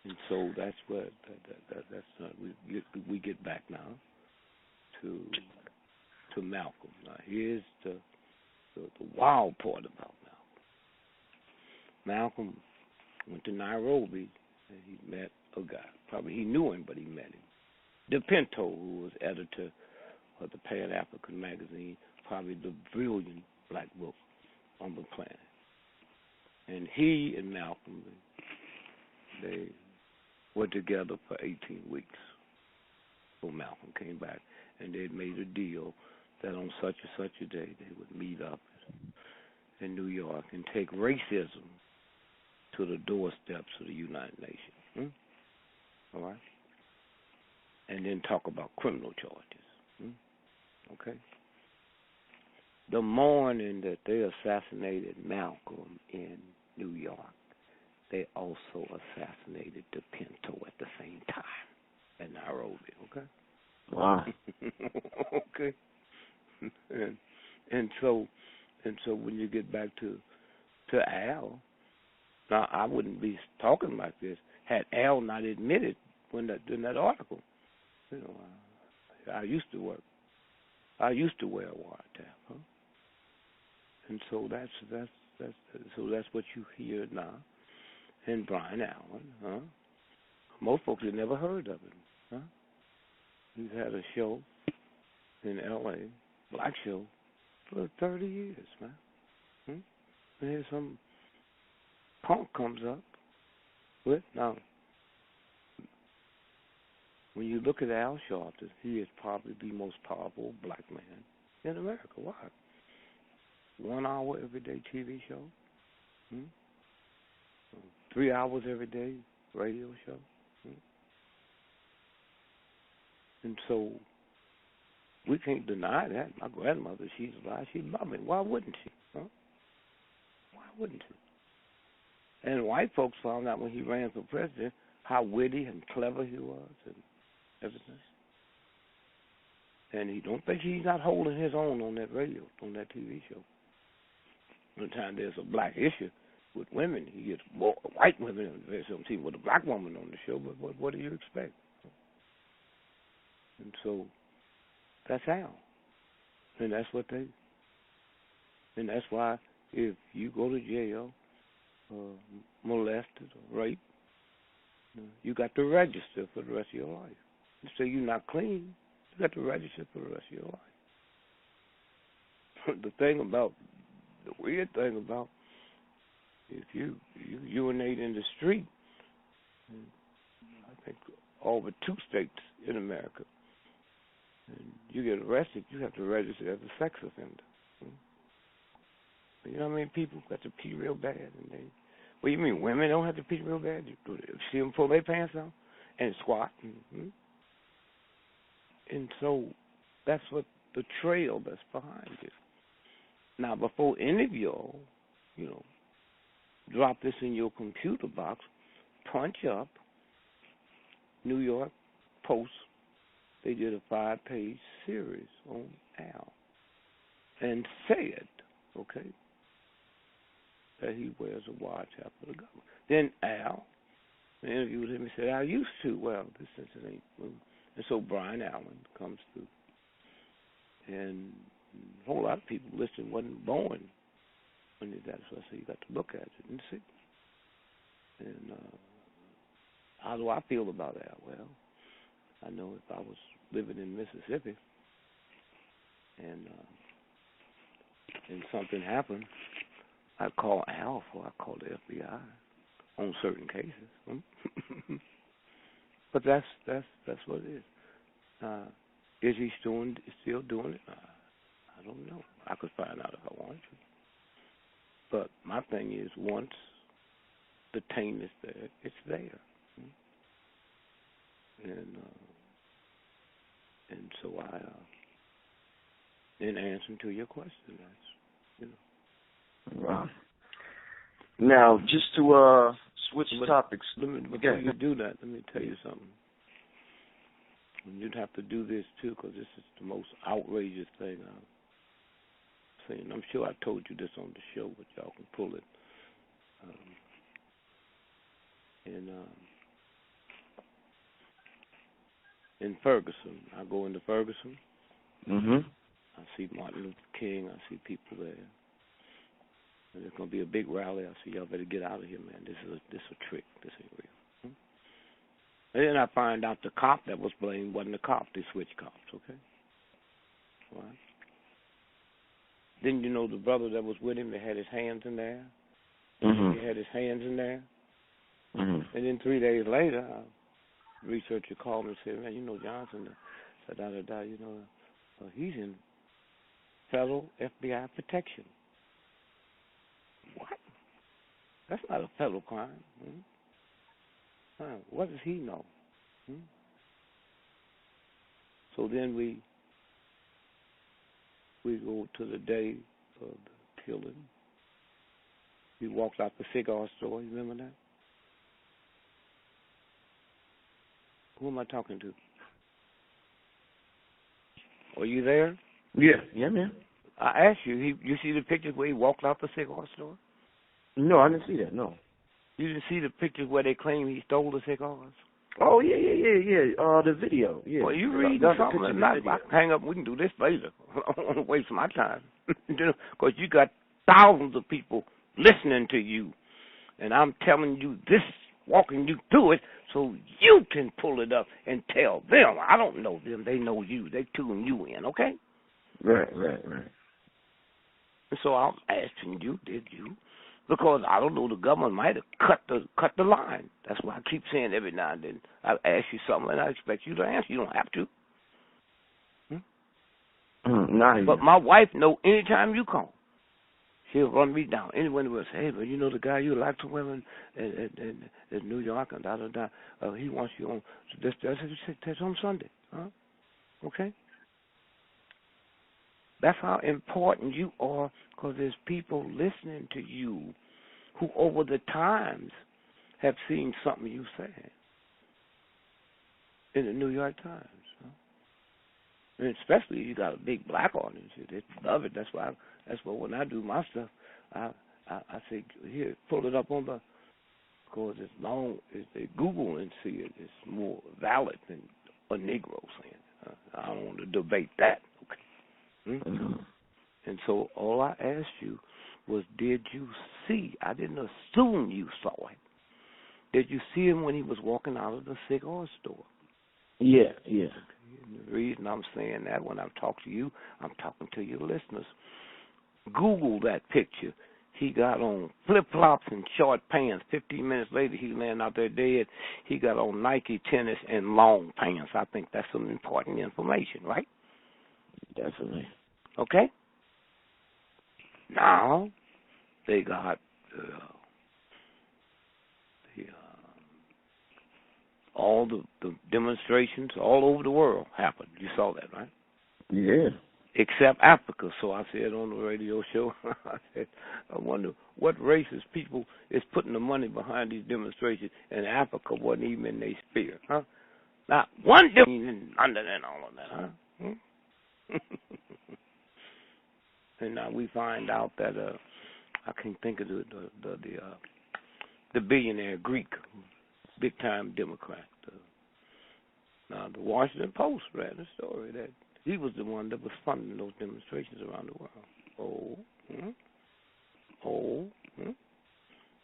And so that's what we get back now to Malcolm. Now here's the wild part about Malcolm. Malcolm went to Nairobi and he met a guy. Probably he knew him, but he met him. De Pinto, who was editor of the Pan African magazine, probably the brilliant black book on the planet. And he and Malcolm, they were together for 18 weeks. So Malcolm came back, and they made a deal that on such and such a day they would meet up in New York and take racism to the doorsteps of the United Nations. All right? And then talk about criminal charges. Okay? The morning that they assassinated Malcolm in New York, they also assassinated the Pinto at the same time in Nairobi, okay? Wow. Okay. And so when you get back to Al, now I wouldn't be talking like this had Al not admitted in that article. You know, I used to wear a wiretap, huh? And so that's what you hear now. And Brian Allen, huh? Most folks had never heard of him, huh? He's had a show in L.A., black show, for 30 years, man. And here's some punk comes up with, now, when you look at Al Sharpton, he is probably the most powerful black man in America. Why? 1 hour every day TV show, 3 hours every day radio show. And so we can't deny that. My grandmother, she's alive, she'd love me. Why wouldn't she? Huh? Why wouldn't she? And white folks found out when he ran for president how witty and clever he was and everything. And he don't think he's not holding his own on that radio, on that TV show. One time there's a black issue with women, he gets more white women on some team with a black woman on the show, but what do you expect? And so that's Al. And that's what they, and that's why if you go to jail, molested or raped, you got to register for the rest of your life. You say you're not clean, you got to register for the rest of your life. The weird thing about if you urinate in the street, I think over 2 states in America, and you get arrested, you have to register as a sex offender. You know what I mean? People got to pee real bad, and they. Well, you mean women don't have to pee real bad? You see them pull their pants down and squat, and so that's what the trail that's behind it. Now, before any of y'all, drop this in your computer box, punch up New York Post. They did a 5-page series on Al and said, okay, that he wears a wiretap for the government. Then Al, in an interview with him, he said, I used to. Well, this ain't. And so Brian Allen comes through. And a whole lot of people listening wasn't born when he did that. So I said, you got to look at it and see. And how do I feel about Al? Well, I know if I was living in Mississippi and something happened, I'd call Alpha, I'd call the FBI on certain cases. But that's what it is. Is he still doing it? I don't know. I could find out if I wanted to. But my thing is, once the taint is there, it's there. And so I, in answer to your question, that's, Wow. Now, just to switch topics. Before you do that, let me tell you something. And you'd have to do this, too, because this is the most outrageous thing I've seen. I'm sure I told you this on the show, but y'all can pull it. In Ferguson, I go into Ferguson. I see Martin Luther King. I see people there. And there's going to be a big rally. I say, y'all better get out of here, man. This is a trick. This ain't real. And then I find out the cop that was blamed wasn't the cop. They switched cops, okay? All right. Then you know the brother that was with him that had his hands in there? He had his hands in there. And then 3 days later, a researcher called me and said, man, Johnson, he's in federal FBI protection. What? That's not a federal crime. What does he know? So then we go to the day of the killing. He walked out the cigar store. You remember that? Who am I talking to? Are you there? Yeah, man. I asked you. You see the pictures where he walked out the cigar store? No, I didn't see that. No. You didn't see the pictures where they claim he stole the cigars? Oh yeah. The video. Yeah. Well, you read something. I can hang up. We can do this later. I don't want to waste my time, because you got thousands of people listening to you, and I'm telling you this, walking you through it, so you can pull it up and tell them. I don't know them. They know you. They tune you in. Okay. Right. And so I'm asking you, did you? Because I don't know, the government might have cut the line. That's why I keep saying every now and then I ask you something and I expect you to answer. You don't have to. But my wife know anytime you call, she'll run me down. Anyone will say, hey, but you know the guy you like to women in New York and da-da-da, he wants you on that's on Sunday. Okay? That's how important you are, because there's people listening to you who over the times have seen something you said in the New York Times. And especially you got a big black audience. They love it. That's why when I do my stuff, I say, here, pull it up on the, because it's long, if they Google and see it, it's more valid than a Negro saying it. I don't want to debate that. And so all I asked you was, did you see? I didn't assume you saw it. Did you see him when he was walking out of the cigar store? Yeah. And the reason I'm saying that, when I talk to you, I'm talking to your listeners. Google that picture. He got on flip-flops and short pants. 15 minutes later, he laying out there dead. He got on Nike tennis and long pants. I think that's some important information, right? Definitely. Okay? Now, they got all the demonstrations all over the world happened. You saw that, right? Yeah. Except Africa. So I said on the radio show, I said, I wonder what racist people is putting the money behind these demonstrations, and Africa wasn't even in their sphere, huh? Not one demonstration under and all of that, huh? And now we find out that I can't think of the billionaire Greek, big time Democrat. Now the Washington Post ran a story that he was the one that was funding those demonstrations around the world.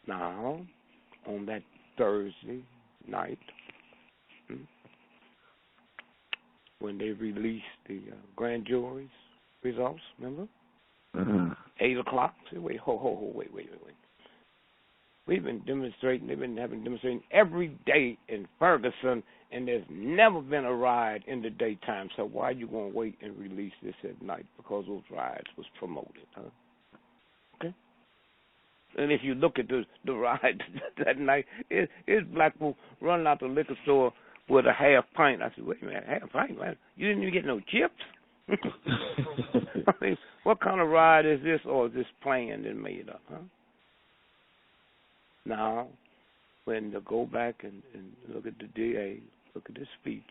Now on that Thursday night, when they released the grand jury's results, remember? 8 o'clock. Say, wait. We've been demonstrating. They've been having demonstrating every day in Ferguson, and there's never been a riot in the daytime. So why are you going to wait and release this at night? Because those riots was promoted, huh? Okay. And if you look at the riot that night, it's black people running out the liquor store with a half pint. I said, wait a minute, half pint? Man, you didn't even get no chips? I mean, what kind of riot is this, or is this planned and made up, huh? Now, when you go back and look at the DA, look at his speech,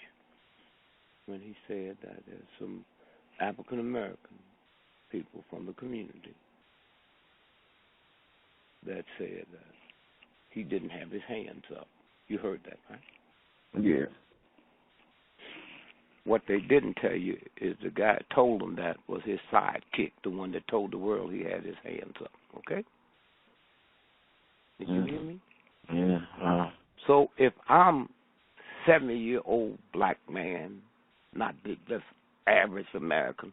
when he said that there's some African-American people from the community that said that he didn't have his hands up. You heard that, right? Yeah. What they didn't tell you is the guy that told him that was his sidekick, the one that told the world he had his hands up, okay? Did you hear me? Yeah. So if I'm 70-year-old black man, not big, just average American,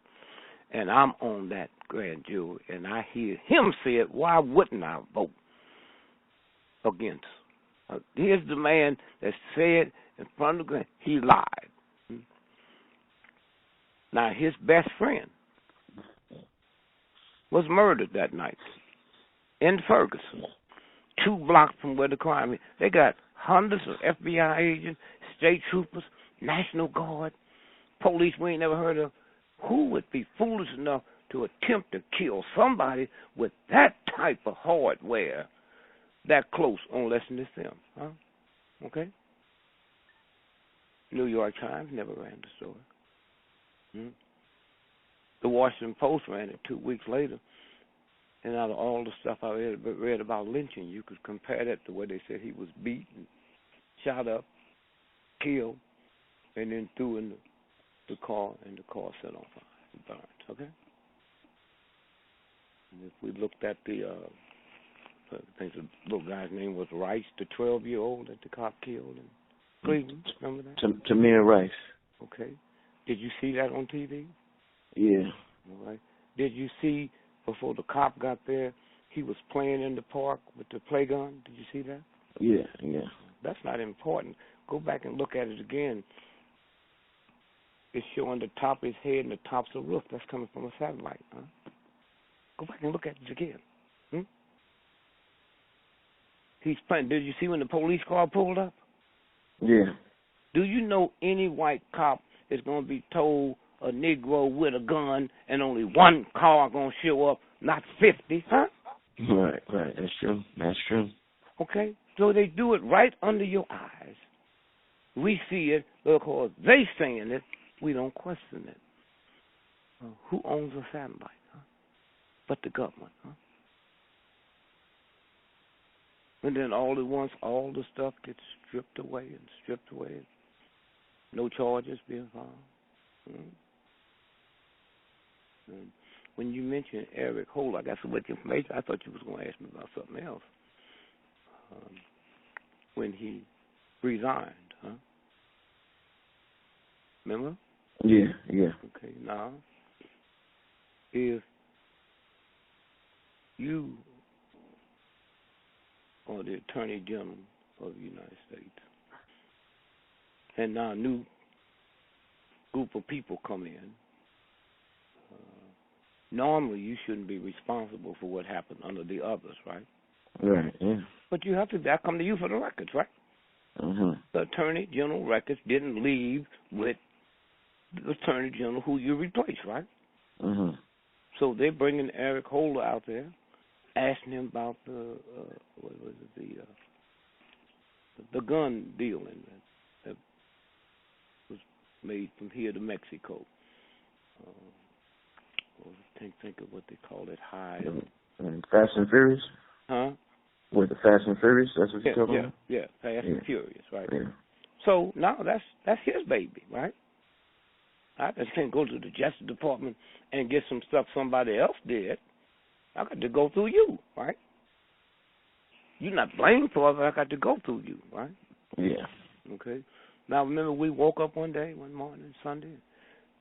and I'm on that grand jury, and I hear him say it, why wouldn't I vote against? Here's the man that said in front of the grand, he lied. Now, his best friend was murdered that night. in Ferguson, 2 blocks from where the crime is. They got hundreds of FBI agents, state troopers, National Guard, police we ain't never heard of. Who would be foolish enough to attempt to kill somebody with that type of hardware that close on less than this film? Huh? Okay? New York Times never ran the story. The Washington Post ran it 2 weeks later. And out of all the stuff I read about lynching, you could compare that to where they said he was beaten, shot up, killed, and then threw in the car, and the car set on fire and burned. Okay? And if we looked at I think the little guy's name was Rice, the 12-year-old that the cop killed in Cleveland. Remember that? Tamir Rice. Okay. Did you see that on TV? Yeah. All right. Did you see before the cop got there, he was playing in the park with the play gun? Did you see that? Yeah. That's not important. Go back and look at it again. It's showing the top of his head and the tops of the roof. That's coming from a satellite. Huh? Go back and look at it again. He's playing. Did you see when the police car pulled up? Yeah. Do you know any white cop is going to be told a Negro with a gun and only one car going to show up, not 50? Huh? Right. That's true. Okay? So they do it right under your eyes. We see it because they saying it. We don't question it. Who owns a satellite? Huh? But the government. Huh? And then all at once, all the stuff gets stripped away. No charges being filed. When you mentioned Eric Holder, I got so much information, I thought you was going to ask me about something else. When he resigned, huh? Remember? Yeah. Okay, now, if you are the Attorney General of the United States, and now a new group of people come in, normally you shouldn't be responsible for what happened under the others, right? Right, yeah. But you have to, I come to you for the records, right? The Attorney General records didn't leave with the Attorney General who you replaced, right? So they're bringing Eric Holder out there, asking him about the gun dealing that was made from here to Mexico. Think of what they call it, high. Fast and Furious? Huh? With the Fast and Furious, that's what you're talking about? Yeah, Fast and Furious, right? Yeah. So now that's his baby, right? I just can't go to the Justice Department and get some stuff somebody else did. I got to go through you, right? You're not blamed for it, but I got to go through you, right? Yeah. Okay. Now remember, we woke up one morning, Sunday,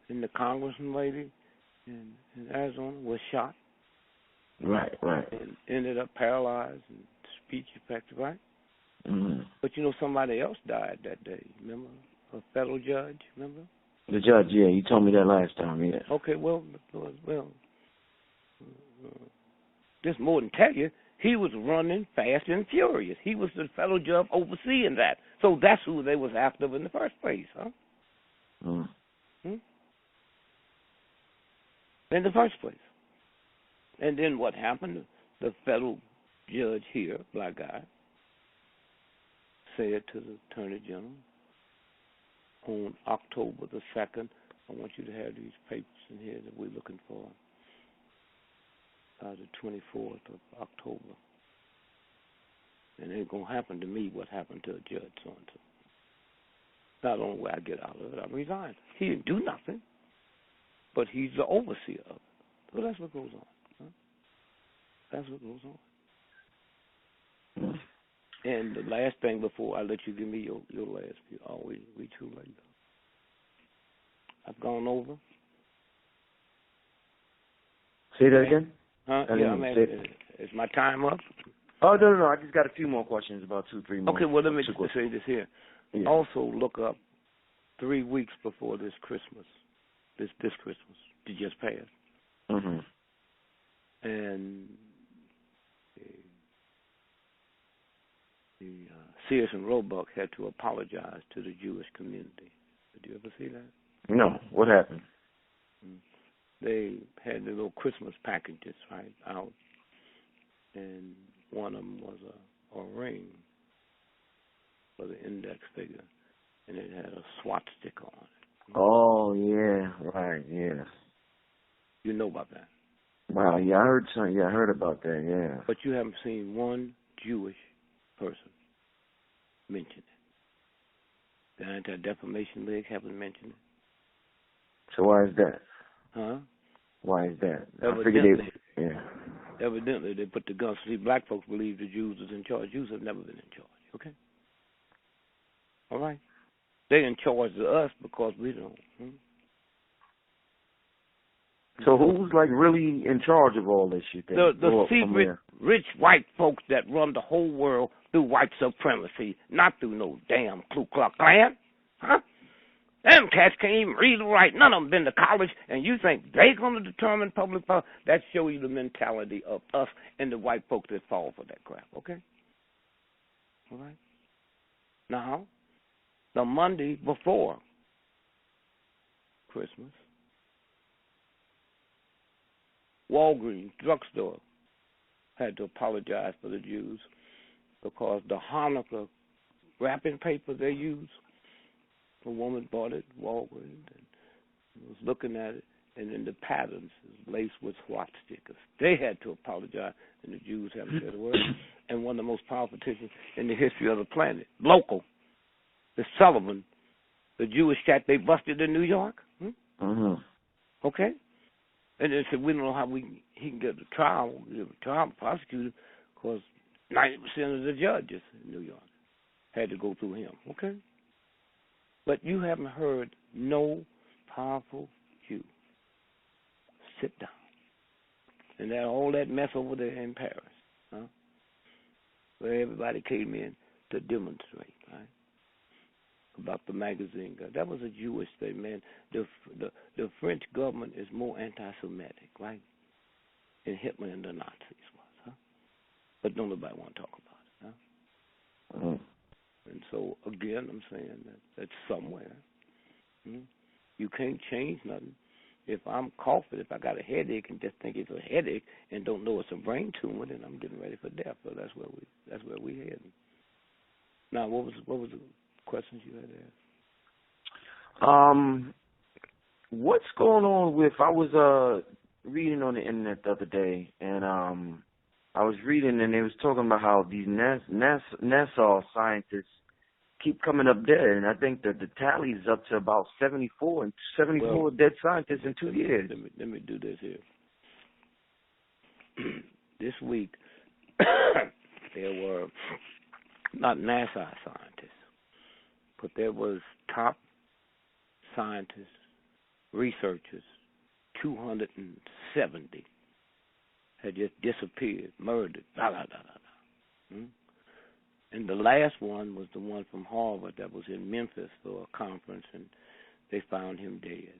and the congressman lady in Arizona was shot. Right. And ended up paralyzed and speech affected, right? But you know somebody else died that day, remember? A federal judge, remember? The judge, yeah, you told me that last time, yeah. Okay, well, just more than tell you, he was running fast and furious. He was the federal judge overseeing that. So that's who they was after in the first place, huh? In the first place. And then what happened? The federal judge here, black guy, said to the Attorney General, on October the 2nd, I want you to have these papers in here that we're looking for, the 24th of October. And it ain't going to happen to me what happened to a judge so-and-so. Not only will I get out of it, I resign. He didn't do nothing, but he's the overseer of it. So that's what goes on. Huh? That's what goes on. And the last thing before I let you give me your last view, we too late. I've gone over. Say that again? Huh? Yeah, I'm asking. Is my time up? Oh, no. I just got a few more questions, about 2-3 more. Okay, well, let me just say this here. Yeah. Also, look up 3 weeks before this Christmas, this Christmas, that just passed. And Sears and Roebuck had to apologize to the Jewish community. Did you ever see that? No. What happened? They had the little Christmas packages, right, out, and one of them was a ring for the index finger, and it had a swastika on it. Oh, yeah, right, yeah. You know about that? Wow, yeah, I heard something. Yeah, I heard about that, yeah. But you haven't seen one Jewish person mention it. The Anti-Defamation League haven't mentioned it. So why is that? Huh? Why is that? Evidently, yeah. Evidently, they put the guns. See, black folks believe the Jews is in charge. Jews have never been in charge, okay? All right? They're in charge of us because we don't. So who's, like, really in charge of all this shit? The secret rich white folks that run the whole world through white supremacy, not through no damn Ku Klux Klan. Huh? Them cats can't even read or write. None of them been to college, and you think they're going to determine public policy? That shows you the mentality of us and the white folks that fall for that crap, okay? All right? Now, the Monday before Christmas, Walgreens drugstore had to apologize for the Jews because the Hanukkah wrapping paper they use, a woman bought it at Walgreens and was looking at it, and then the patterns is laced with swastikas. They had to apologize, and the Jews haven't said a word. And one of the most powerful politicians in the history of the planet, local, the Sullivan, the Jewish cat they busted in New York. Okay? And they said, we don't know how he can get a trial prosecuted, because 90% of the judges in New York had to go through him. Okay? But you haven't heard no powerful Jew sit down. And that all that mess over there in Paris, where everybody came in to demonstrate, right, about the magazine. That was a Jewish thing, man. The French government is more anti-Semitic, right? And Hitler and the Nazis was, But don't nobody want to talk about it, And so, again, I'm saying that somewhere, you can't change nothing. If I'm coughing, if I got a headache and just think it's a headache and don't know it's a brain tumor, then I'm getting ready for death. So that's where we heading. Now, what was the questions you had asked? What's going on with? I was reading on the internet the other day, and I was reading, and they was talking about how these NASA scientists keep coming up dead, and I think that the tally is up to about 74 dead scientists in 2 years. Let me do this here. This week, there were not NASA scientists, but there was top scientists, researchers, 270 had just disappeared, murdered, And the last one was the one from Harvard that was in Memphis for a conference, and they found him dead.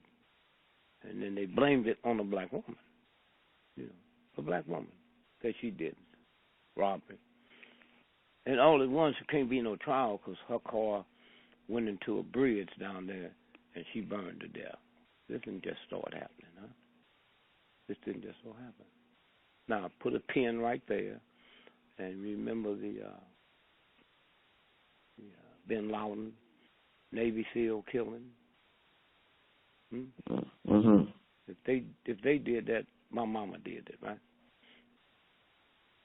And then they blamed it on a black woman, a black woman, that she didn't, robbery. And all at once, there can't be no trial because her car went into a bridge down there, and she burned to death. This didn't just start happening, This didn't just start happening. Now, put a pin right there, and remember the Bin Laden Navy SEAL killing. If they did that, my mama did it, right?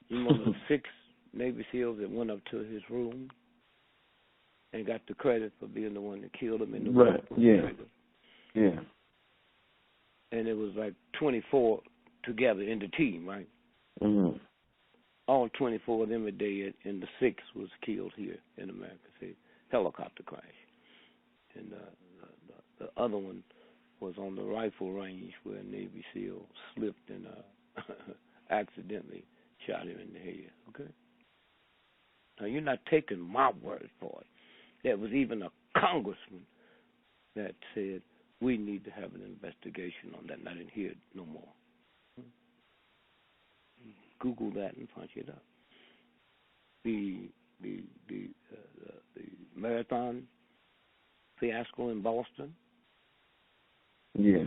You know the 6 Navy SEALs that went up to his room and got the credit for being the one that killed him in the right. Yeah. And it was like 24 together in the team, right? All 24 of them are dead, and the 6th was killed here in America. See, helicopter crash, and the other one was on the rifle range where a Navy SEAL slipped and accidentally shot him in the head. Okay. Now you're not taking my word for it. There was even a congressman that said we need to have an investigation on that, and I didn't hear it no more. Google that and punch it up. The marathon fiasco in Boston. Yeah.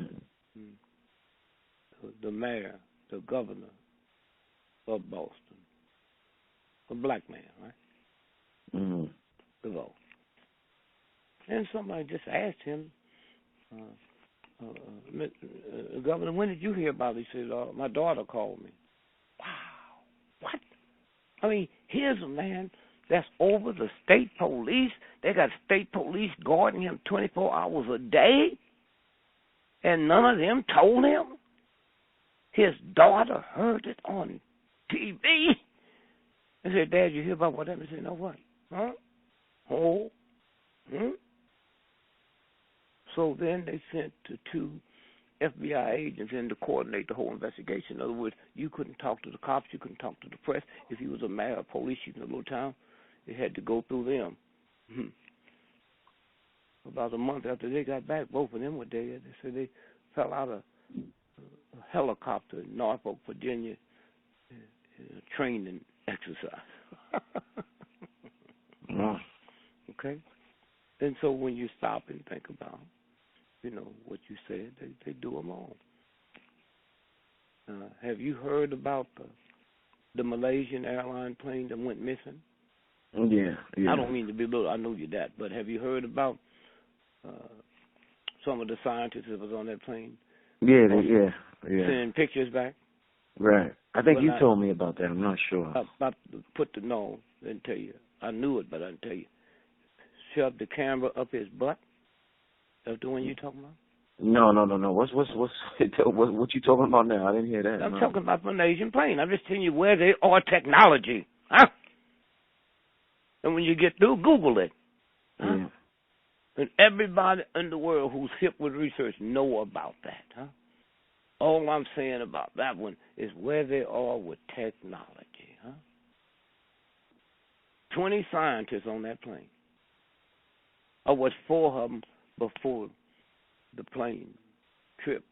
The mayor, the governor of Boston, a black man, right? Mm-hmm. Divorced. And somebody just asked him, Governor, when did you hear about it? He said, my daughter called me. Wow. What? I mean, here's a man that's over the state police. They got state police guarding him 24 hours a day, and none of them told him. His daughter heard it on TV. I said, Dad, you hear about what happened? He said, no, what? Huh? Oh? So then they sent the 2 FBI agents in to coordinate the whole investigation. In other words, you couldn't talk to the cops, you couldn't talk to the press. If you was a mayor or police chief in a little town, it had to go through them. About a month after they got back, both of them were dead. They said they fell out of a helicopter in Norfolk, Virginia, training exercise. Okay? And so when you stop and think about, what you said, they do them all. Have you heard about the Malaysian airline plane that went missing? Yeah. I don't mean to be little. I know you that, but have you heard about some of the scientists that was on that plane? Yeah. Sending pictures back? Right. I think you told me about that. I'm not sure. About didn't tell you. I knew it, but I didn't tell you. Shoved the camera up his butt. That's the one you talking about? No. What's what you talking about now? I didn't hear that. I'm talking about the Malaysian plane. I'm just telling you where they are technology. Huh? And when you get through, Google it. Huh? Yeah. And everybody in the world who's hip with research know about that. Huh? All I'm saying about that one is where they are with technology. Huh? 20 scientists on that plane. Or was 4 of them before the plane trip.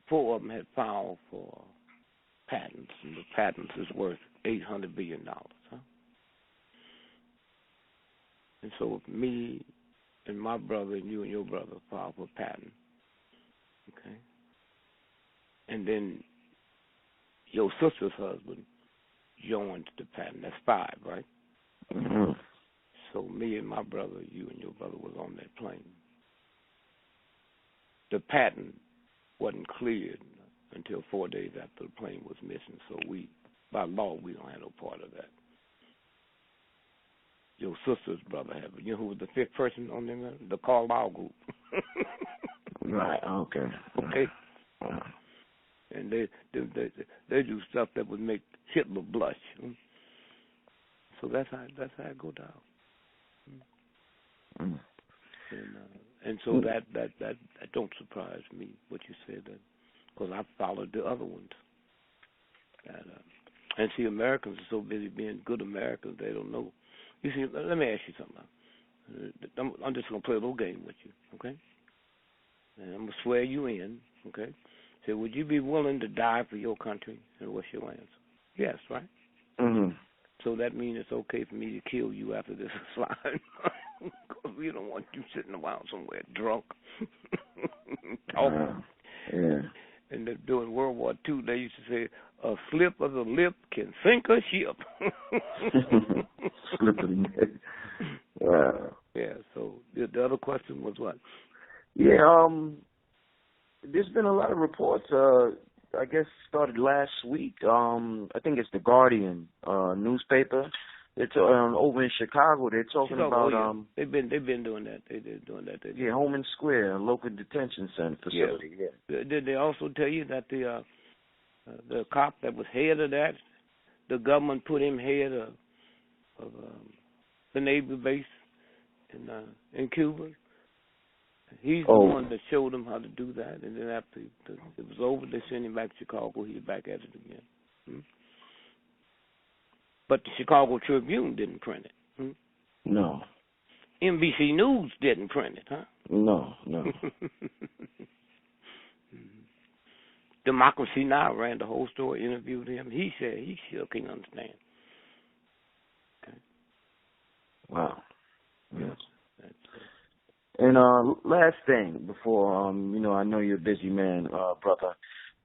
4 of them had filed for patents, and the patents is worth $800 billion. Huh? And so if me and my brother and you and your brother filed for a patent, okay, and then your sister's husband joined the patent, that's 5, right? Mm-hmm. So me and my brother, you and your brother was on that plane. The patent wasn't cleared until 4 days after the plane was missing. So by law, we don't have no part of that. Your sister's brother had, you know who was the 5th person on them? The Carlisle group. Right. Okay. Okay. And they do stuff that would make Hitler blush. So that's how it go down. And so that don't surprise me what you said, because I followed the other ones. And see, Americans are so busy being good Americans, they don't know. You see, let me ask you something. I'm just gonna play a little game with you, okay? And I'm gonna swear you in, okay? So, would you be willing to die for your country? And what's your answer? Yes, right? Mm-hmm. So that means it's okay for me to kill you after this slide. Because we don't want you sitting around somewhere drunk, talking. Yeah. And during World War II, they used to say, a slip of the lip can sink a ship. Slip of the lip. Wow. Yeah, so the other question was what? Yeah, there's been a lot of reports, I guess started last week. I think it's the Guardian newspaper. It's over in Chicago. They're talking about they've been doing that. They're doing that. Yeah, Holman Square, a local detention center facility. Yeah. Did they also tell you that the cop that was head of that, the government put him head of the Navy base in Cuba? He's the one that showed them how to do that, and then after it was over, they sent him back to Chicago. He was back at it again. But the Chicago Tribune didn't print it. No. NBC News didn't print it, huh? No. Democracy Now! Ran the whole story, interviewed him. He said he still can't understand. Okay. Wow. Yes. That's And last thing before I know you're a busy man, brother.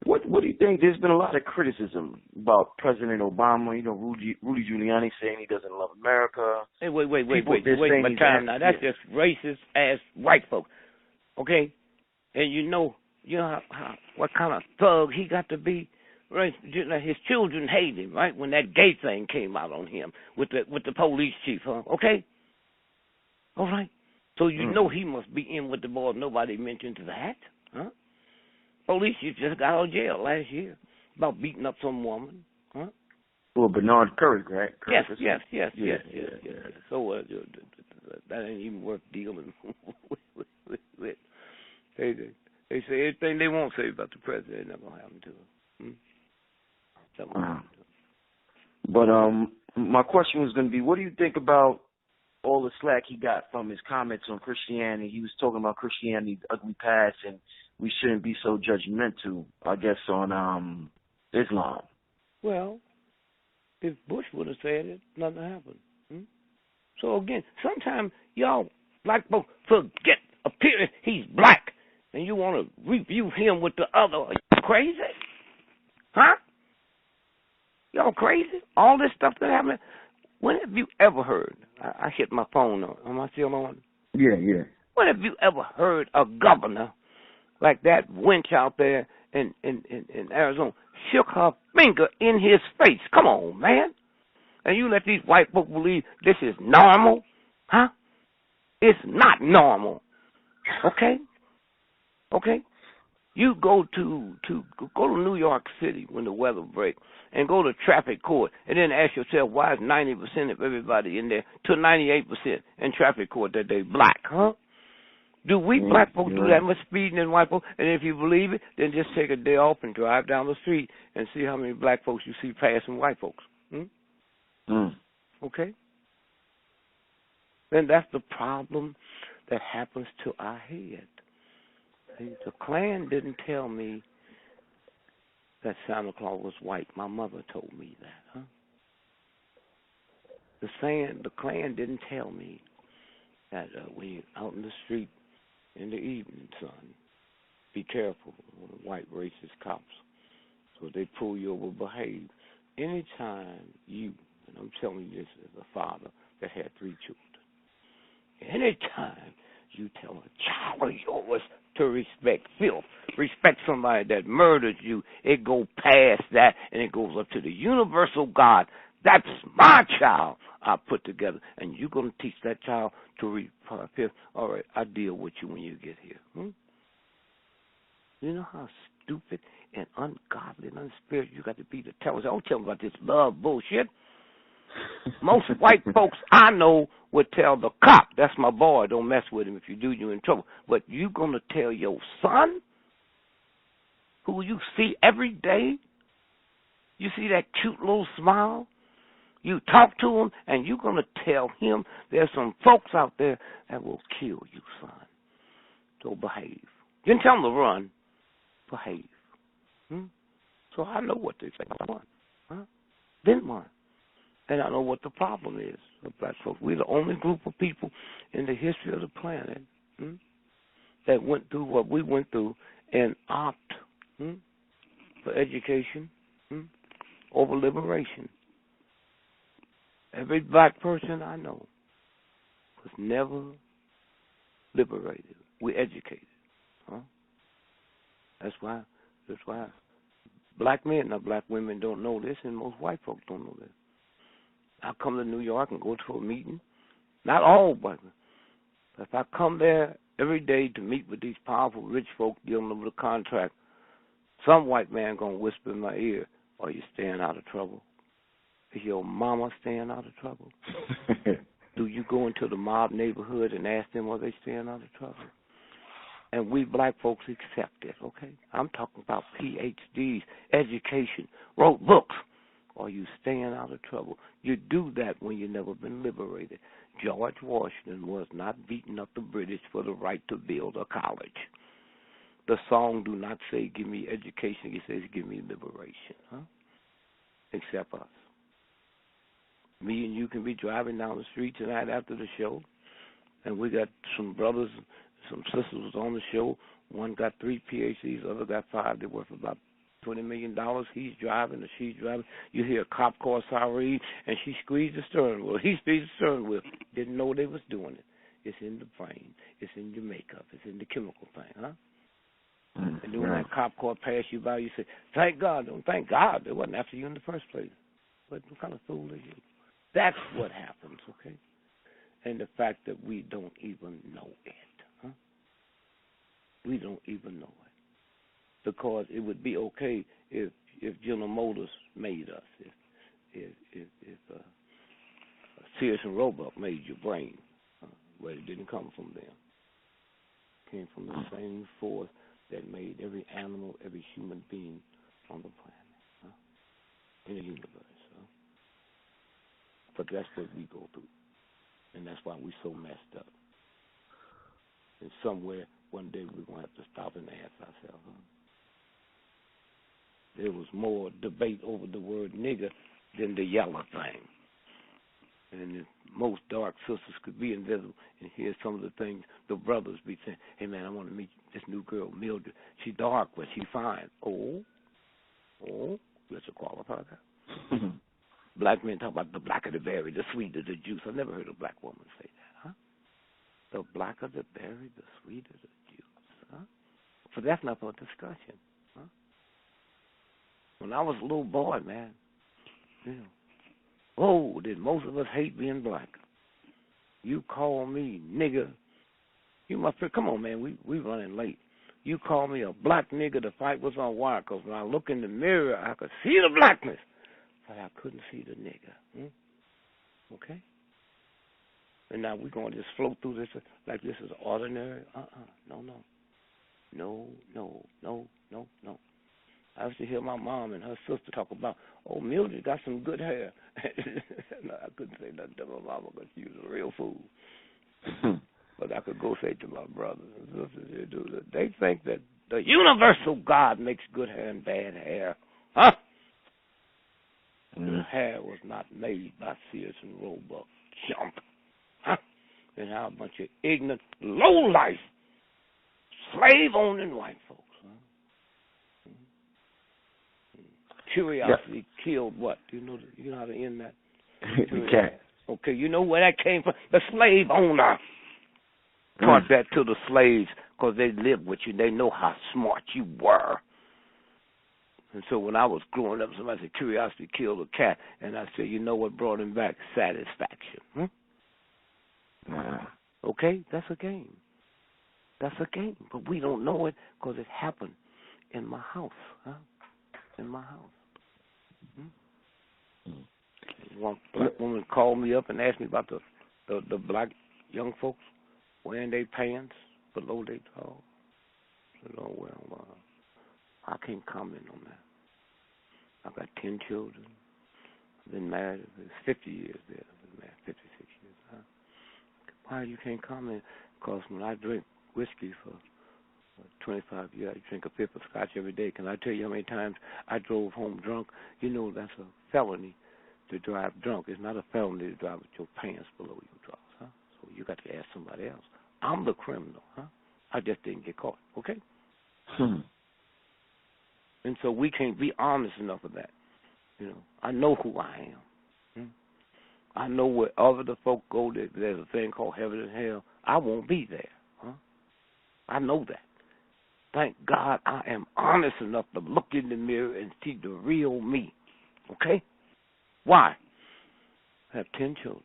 What do you think? There's been a lot of criticism about President Obama. Rudy Giuliani saying he doesn't love America. Hey, wait my he's time now. That's just racist ass white folks. Okay? And you know how what kind of thug he got to be? Right? His children hate him, right? When that gay thing came out on him with the police chief, huh? Okay? All right. So you know he must be in with the boys. Nobody mentioned that, huh? Police chief just got out of jail last year about beating up some woman, huh? Well, Bernard Curry, right? Yes. Yeah. So that ain't even worth dealing with. They say everything they won't say about the president ain't never gonna happen to him. But my question was going to be, what do you think about all the slack he got from his comments on Christianity? He was talking about Christianity's ugly past, and we shouldn't be so judgmental, I guess, on Islam. Well, if Bush would have said it, nothing happened. So again, sometimes y'all black folks forget appearance. He's black, and you want to review him with the other. Are you crazy? Huh? Y'all crazy? All this stuff that happened. When have you ever heard? I hit my phone on. Am I still on? Yeah. When have you ever heard a governor like that wench out there in Arizona shook her finger in his face? Come on, man. And you let these white folks believe this is normal? Huh? It's not normal. Okay? You go to New York City when the weather breaks and go to traffic court and then ask yourself why is 90% of everybody in there to 98% in traffic court that they black, huh? Do we black folks do that much speeding in white folks? And if you believe it, then just take a day off and drive down the street and see how many black folks you see passing white folks. Okay? Then that's the problem that happens to our head. The Klan didn't tell me that Santa Claus was white. My mother told me that, huh? The Klan didn't tell me that when you're out in the street in the evening, son, be careful with the white racist cops. So if they pull you over, behave. Anytime you, and I'm telling you this as a father that had 3 children, anytime you tell a child of yours to respect filth, respect somebody that murdered you, it goes past that and it goes up to the universal God. That's my child I put together. And you're going to teach that child to respect filth. All right, I'll deal with you when you get here. You know how stupid and ungodly and unspiritual you got to be to tell us. Don't tell me about this love bullshit. Most white folks I know would tell the cop, that's my boy, don't mess with him. If you do, you're in trouble. But you going to tell your son, who you see every day, you see that cute little smile, you talk to him, and you're going to tell him there's some folks out there that will kill you, son. So behave. You didn't tell him to run. Behave. So I know what they say. Didn't run. And I know what the problem is of black folks. We're the only group of people in the history of the planet that went through what we went through and opt for education over liberation. Every black person I know was never liberated. We educated. That's why black men and black women don't know this, and most white folks don't know this. I come to New York and go to a meeting. Not all white men. But if I come there every day to meet with these powerful rich folk dealing with a contract, some white man going to whisper in my ear, are you staying out of trouble? Is your mama staying out of trouble? Do you go into the mob neighborhood and ask them are they staying out of trouble? And we black folks accept it, okay? I'm talking about PhDs, education, wrote books. Are you staying out of trouble? You do that when you've never been liberated. George Washington was not beating up the British for the right to build a college. The song do not say, give me education. It says, give me liberation. Except us. Me and you can be driving down the street tonight after the show, and we got some brothers, some sisters on the show. One got 3 PhDs, the other got 5. They're worth about $20 million. He's driving or she's driving. You hear a cop car siren, and she squeezed the steering wheel. He squeezed the steering wheel. Didn't know they was doing it. It's in the brain. It's in your makeup. It's in the chemical thing, huh? And then when that cop car passed you by, you say, thank God. Don't thank God. It wasn't after you in the first place. What kind of fool are you? That's what happens, okay? And the fact that we don't even know it, huh? We don't even know it. Because it would be okay if General Motors made us, if Sears and Roebuck made your brain, but it didn't come from them. It came from the same force that made every animal, every human being on the planet, in the universe. But that's what we go through, and that's why we're so messed up. And somewhere, one day, we're going to have to stop and ask ourselves, There was more debate over the word nigger than the yellow thing. And if most dark sisters could be invisible and hear some of the things the brothers be saying, hey, man, I want to meet this new girl, Mildred. She dark, but she fine. Oh, let's qualify that. Black men talk about the blacker the berry, the sweeter the juice. I've never heard a black woman say that, huh? The blacker the berry, the sweeter the juice, huh? But that's not for discussion, huh? When I was a little boy, man, did most of us hate being black. You call me nigger. You must come on, man, we running late. You call me a black nigger, the fight was on wire, because when I look in the mirror, I could see the blackness. But I couldn't see the nigger. Okay? And now we're going to just float through this like this is ordinary. No. I used to hear my mom and her sister talk about, Mildred got some good hair. No, I couldn't say nothing to my mama because she was a real fool. But I could go say to my brothers and sisters, they think that the universal God makes good hair and bad hair. Huh? The hair was not made by Sears and Roebuck. Jump. Huh? And how a bunch of ignorant, low-life, slave-owning white folks. Huh? Curiosity killed what? Do you know how to end that? You can't. Okay, you know where that came from? The slave owner taught that to the slaves because they lived with you. They know how smart you were. And so when I was growing up, somebody said, curiosity killed a cat. And I said, you know what brought him back? Satisfaction. Okay? That's a game. That's a game. But we don't know it because it happened in my house. Huh? In my house. One black woman called me up and asked me about the black young folks wearing their pants below their toes. I said, well, I can't comment on that. I've got 10 children. I've been married. It's 50 years there. I've been married 56 years. Huh? Why you can't comment? Because when I drink whiskey for 25 years, I drink a fifth of scotch every day. Can I tell you how many times I drove home drunk? You know that's a felony to drive drunk. It's not a felony to drive with your pants below your drawers. Huh? So you got to ask somebody else. I'm the criminal. Huh? I just didn't get caught. Okay? And so we can't be honest enough of that. I know who I am. I know where other the folk go. There's a thing called heaven and hell. I won't be there. Huh? I know that. Thank God I am honest enough to look in the mirror and see the real me. Okay? Why? I have 10 children.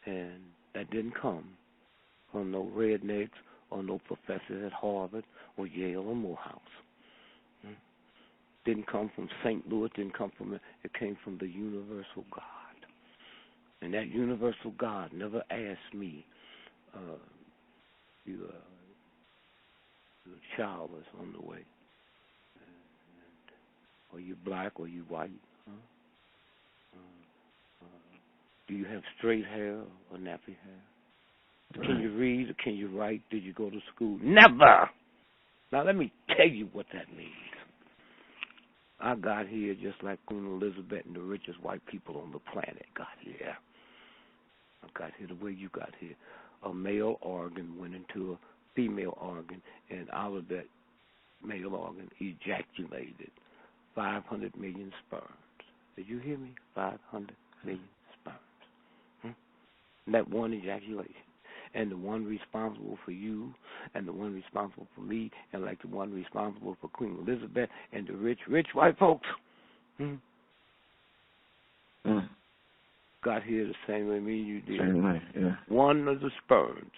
And that didn't come from no rednecks or no professors at Harvard or Yale or Morehouse. Didn't come from St. Louis, it came from the universal God. And that universal God never asked me, your child is on the way. Are you black or you white? Do you have straight hair or nappy hair? Can you read or can you write? Did you go to school? Never! Now let me tell you what that means. I got here just like Queen Elizabeth and the richest white people on the planet got here. I got here the way you got here. A male organ went into a female organ, and out of that male organ ejaculated 500 million sperms. Did you hear me? 500 million sperms. That one ejaculation. And the one responsible for you, and the one responsible for me, and like the one responsible for Queen Elizabeth and the rich, rich white folks, got here the same way me and you did. Same way, yeah. One of the sperms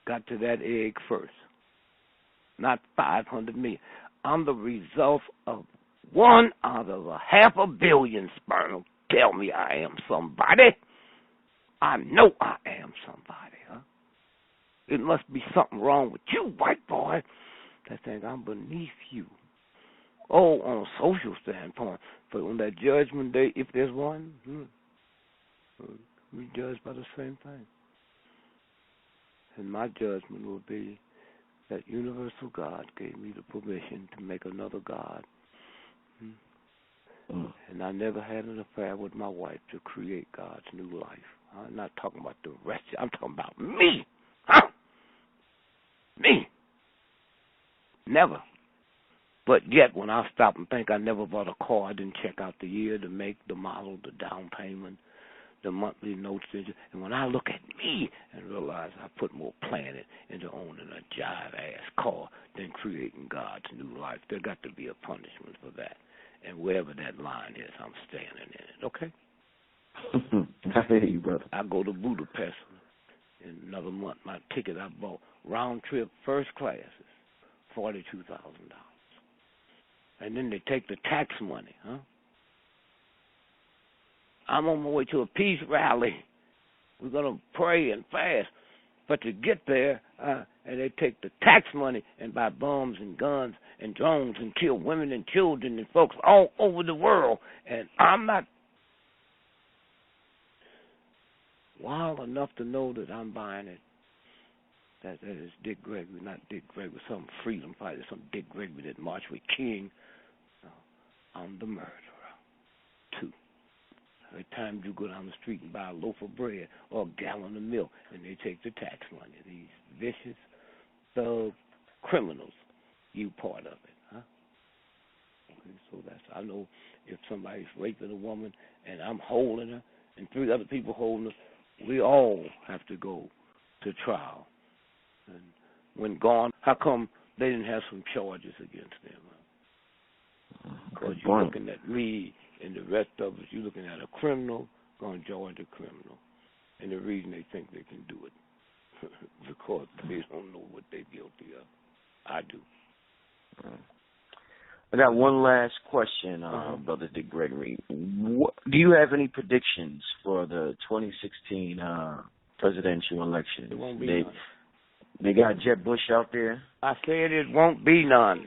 got to that egg first, not 500 million. I'm the result of one out of 500 million sperm. Tell me I am somebody. I know I am somebody, huh? It must be something wrong with you, white boy, that think I'm beneath you. Oh, on a social standpoint, but on that judgment day, if there's one, we judge by the same thing. And my judgment will be that universal God gave me the permission to make another God. And I never had an affair with my wife to create God's new life. I'm not talking about the rest. I'm talking about me. Huh? Me. Never. But yet, when I stop and think I never bought a car, I didn't check out the year, the make, the model, the down payment, the monthly notes. And when I look at me and realize I put more planning into owning a jive-ass car than creating God's new life, there got to be a punishment for that. And wherever that line is, I'm standing in it, okay? I hear you, brother. I go to Budapest in another month. My ticket I bought, round trip, first class, is $42,000. And then they take the tax money, huh? I'm on my way to a peace rally. We're going to pray and fast. But to get there, and they take the tax money and buy bombs and guns and drones and kill women and children and folks all over the world. And I'm not wild enough to know that I'm buying it. That is Dick Gregory, not Dick Gregory, some freedom fighter, some Dick Gregory that marched with King. No, I'm the murderer. 2. Every time you go down the street and buy a loaf of bread or a gallon of milk, and they take the tax money. These vicious, thug criminals, you part of it, huh? Okay, so that's, I know if somebody's raping a woman and I'm holding her and 3 other people holding her, we all have to go to trial. And when gone, how come they didn't have some charges against them? Because you're looking at me and the rest of us, you're looking at a criminal going to join the criminal. And the reason they think they can do it, because they don't know what they're guilty of. I do. I got one last question, Brother Dick Gregory. Do you have any predictions for the 2016 presidential election? There won't be none. They got Jeb Bush out there. I said it won't be none.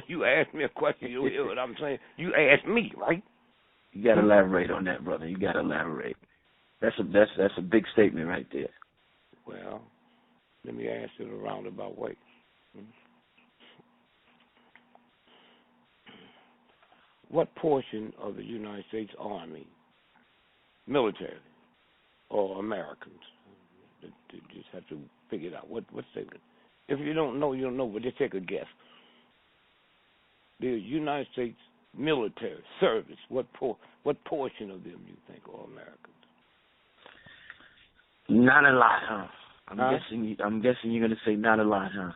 You asked me a question, you hear what I'm saying? You asked me, right? You got to elaborate on that, brother. You got to elaborate. That's a big statement right there. Well, let me ask it a roundabout way. What portion of the United States Army, military, or Americans? You just have to figure it out. What segment? If you don't know, you don't know, but just take a guess. The United States military service, what portion of them you think are Americans? Not a lot, huh? I'm guessing you're gonna say not a lot, huh?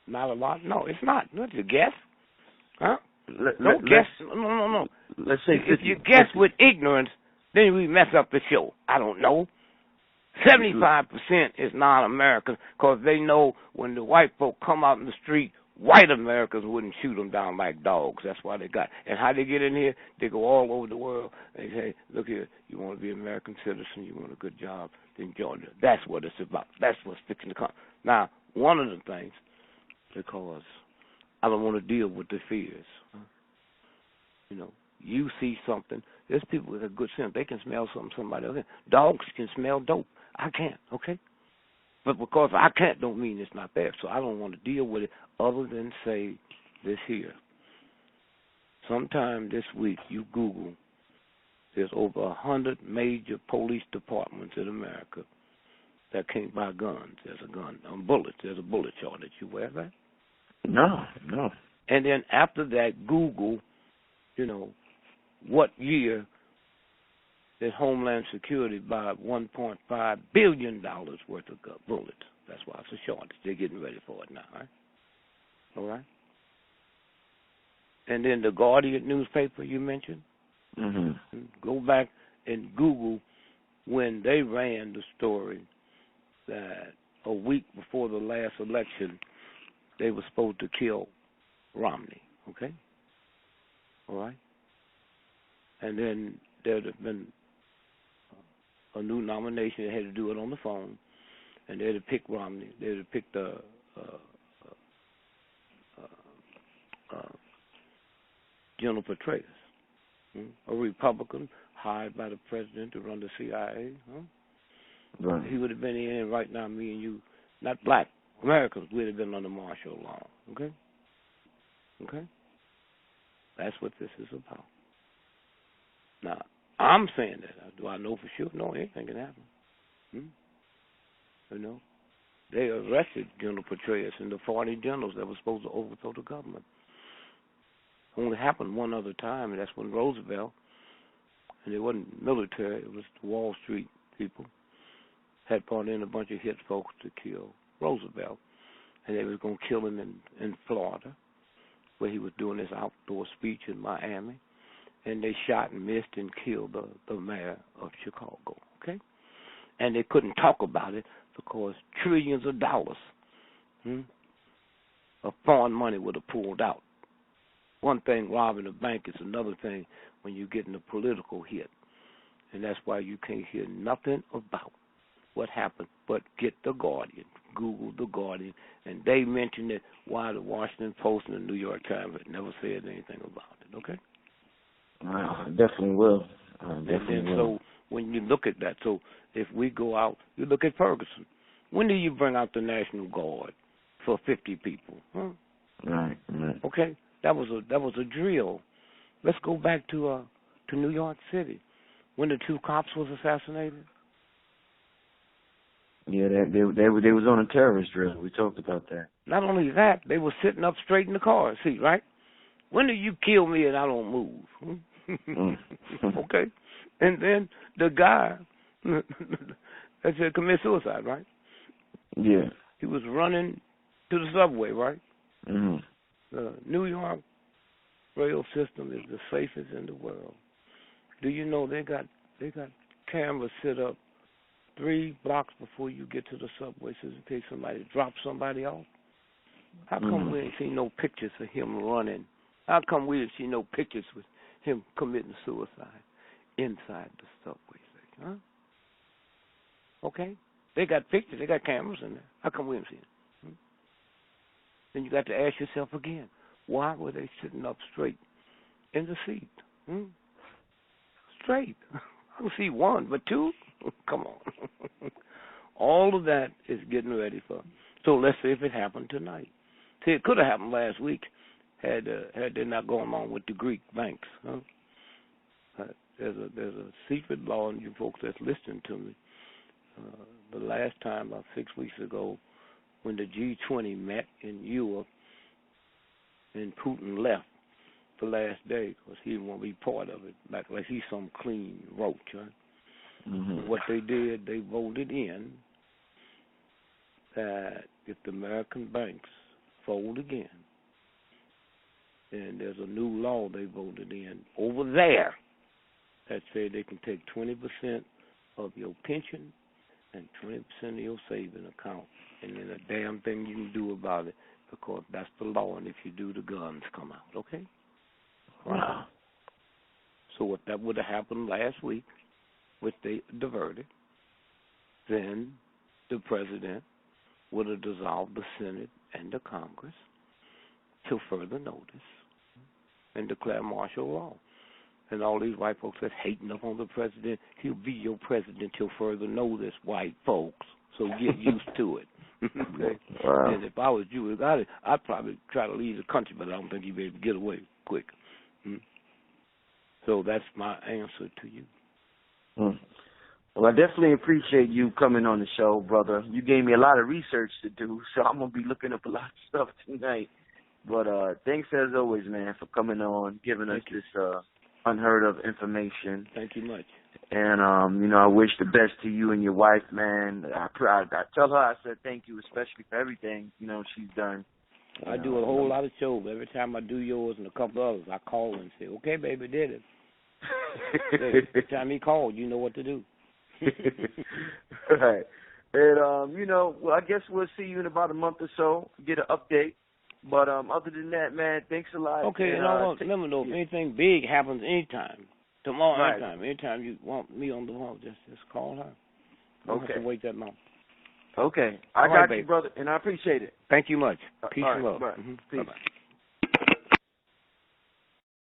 Not a lot? No, it's not. That's a guess, huh? Don't guess. No. Let's say if you guess with ignorance, then we mess up the show. I don't know. 75% is non-Americans because they know when the white folk come out in the street, white Americans wouldn't shoot them down like dogs. That's why they got. And how they get in here? They go all over the world. They say, look here, you want to be an American citizen, you want a good job, then join them. That's what it's about. That's what's fixing to come. Now, one of the things, because I don't want to deal with the fears. You know, you see something. There's people with a good sense. They can smell something somebody else. Dogs can smell dope. I can't, okay? But because I can't don't mean it's not there. So I don't want to deal with it other than say this here. sometime this week, you Google, there's over 100 major police departments in America that can't buy guns. There's a gun, bullets. There's a bullet shortage. You aware of that? No. And then after that, Google, what year did Homeland Security buy $1.5 billion worth of bullets? That's why it's a shortage. They're getting ready for it now, right? All right? And then the Guardian newspaper you mentioned, go back and Google when they ran the story that a week before the last election, they were supposed to kill Romney, okay? All right? And then there'd have been a new nomination. They had to do it on the phone, and they'd have picked Romney. They'd have picked General Petraeus, a Republican hired by the president to run the CIA. Right. He would have been in right now, me and you, not black Americans, we'd have been under martial law, okay? Okay? That's what this is about. Now, I'm saying that. Do I know for sure? No, anything can happen. They arrested General Petraeus and the 40 generals that were supposed to overthrow the government. Only happened one other time, and that's when Roosevelt, and it wasn't military, it was the Wall Street people, had brought in a bunch of hit folks to kill Roosevelt, and they was going to kill him in Florida, where he was doing his outdoor speech in Miami, and they shot and missed and killed the mayor of Chicago, okay? And they couldn't talk about it because trillions of dollars of foreign money would have pulled out. One thing robbing a bank is another thing when you're getting a political hit. And that's why you can't hear nothing about what happened, but get the Guardian. Google the Guardian. And they mentioned it while the Washington Post and the New York Times had never said anything about it, okay? I definitely will. So when you look at that, so if we go out, you look at Ferguson. When do you bring out the National Guard for 50 people? Right. Okay? That was a drill. Let's go back to New York City when the 2 cops was assassinated. Yeah, they was on a terrorist drill. We talked about that. Not only that, they were sitting up straight in the car seat, right? When do you kill me and I don't move? Okay? And then the guy that said commit suicide, right? Yeah. He was running to the subway, right? Mm-hmm. The New York rail system is the safest in the world. Do you know they got cameras set up 3 blocks before you get to the subway, so in case somebody drops somebody off? How come we ain't seen no pictures of him running? How come we ain't seen no pictures with him committing suicide inside the subway station? Huh? Okay? They got pictures. They got cameras in there. How come we ain't seen it? Then you got to ask yourself again, why were they sitting up straight in the seat? Straight. I don't see 1, but 2? Come on. All of that is getting ready for. So let's see if it happened tonight. See, it could have happened last week had they not gone along with the Greek banks. There's a secret law, and you folks that's listening to me. The last time, about 6 weeks ago, when the G20 met in Europe, and Putin left the last day because he didn't want to be part of it, like he's some clean roach, right? Mm-hmm. What they did, they voted in that if the American banks fold again, and there's a new law they voted in over there that said they can take 20% of your pension and 20% of your saving account, and then a damn thing you can do about it because that's the law, and if you do, the guns come out, okay? Wow. So if that would have happened last week, which they diverted, then the president would have dissolved the Senate and the Congress till further notice and declare martial law. And all these white folks that's hating up on the president, he'll be your president till further notice, white folks. So get used to it. Okay? And if I was you, I'd probably try to leave the country, but I don't think he'd be able to get away quick. So that's my answer to you. Well, I definitely appreciate you coming on the show, brother. You gave me a lot of research to do, so I'm going to be looking up a lot of stuff tonight. But thanks as always, man, for coming on, giving us this unheard of information. Thank you much. And, I wish the best to you and your wife, man. I tell her I said thank you, especially for everything, she's done. I do a whole lot of shows. Every time I do yours and a couple others, I call and say, okay, baby, did it. Every time he called, you know what to do. Right. And, well, I guess we'll see you in about a month or so, get an update. But other than that, man, thanks a lot. Okay, and remember, though, if anything big happens anytime, tomorrow, anytime you want me on the phone, just call her. Don't have to wait that long. Okay. I got you, brother, and I appreciate it. Thank you much. Peace and love. Peace. Bye-bye.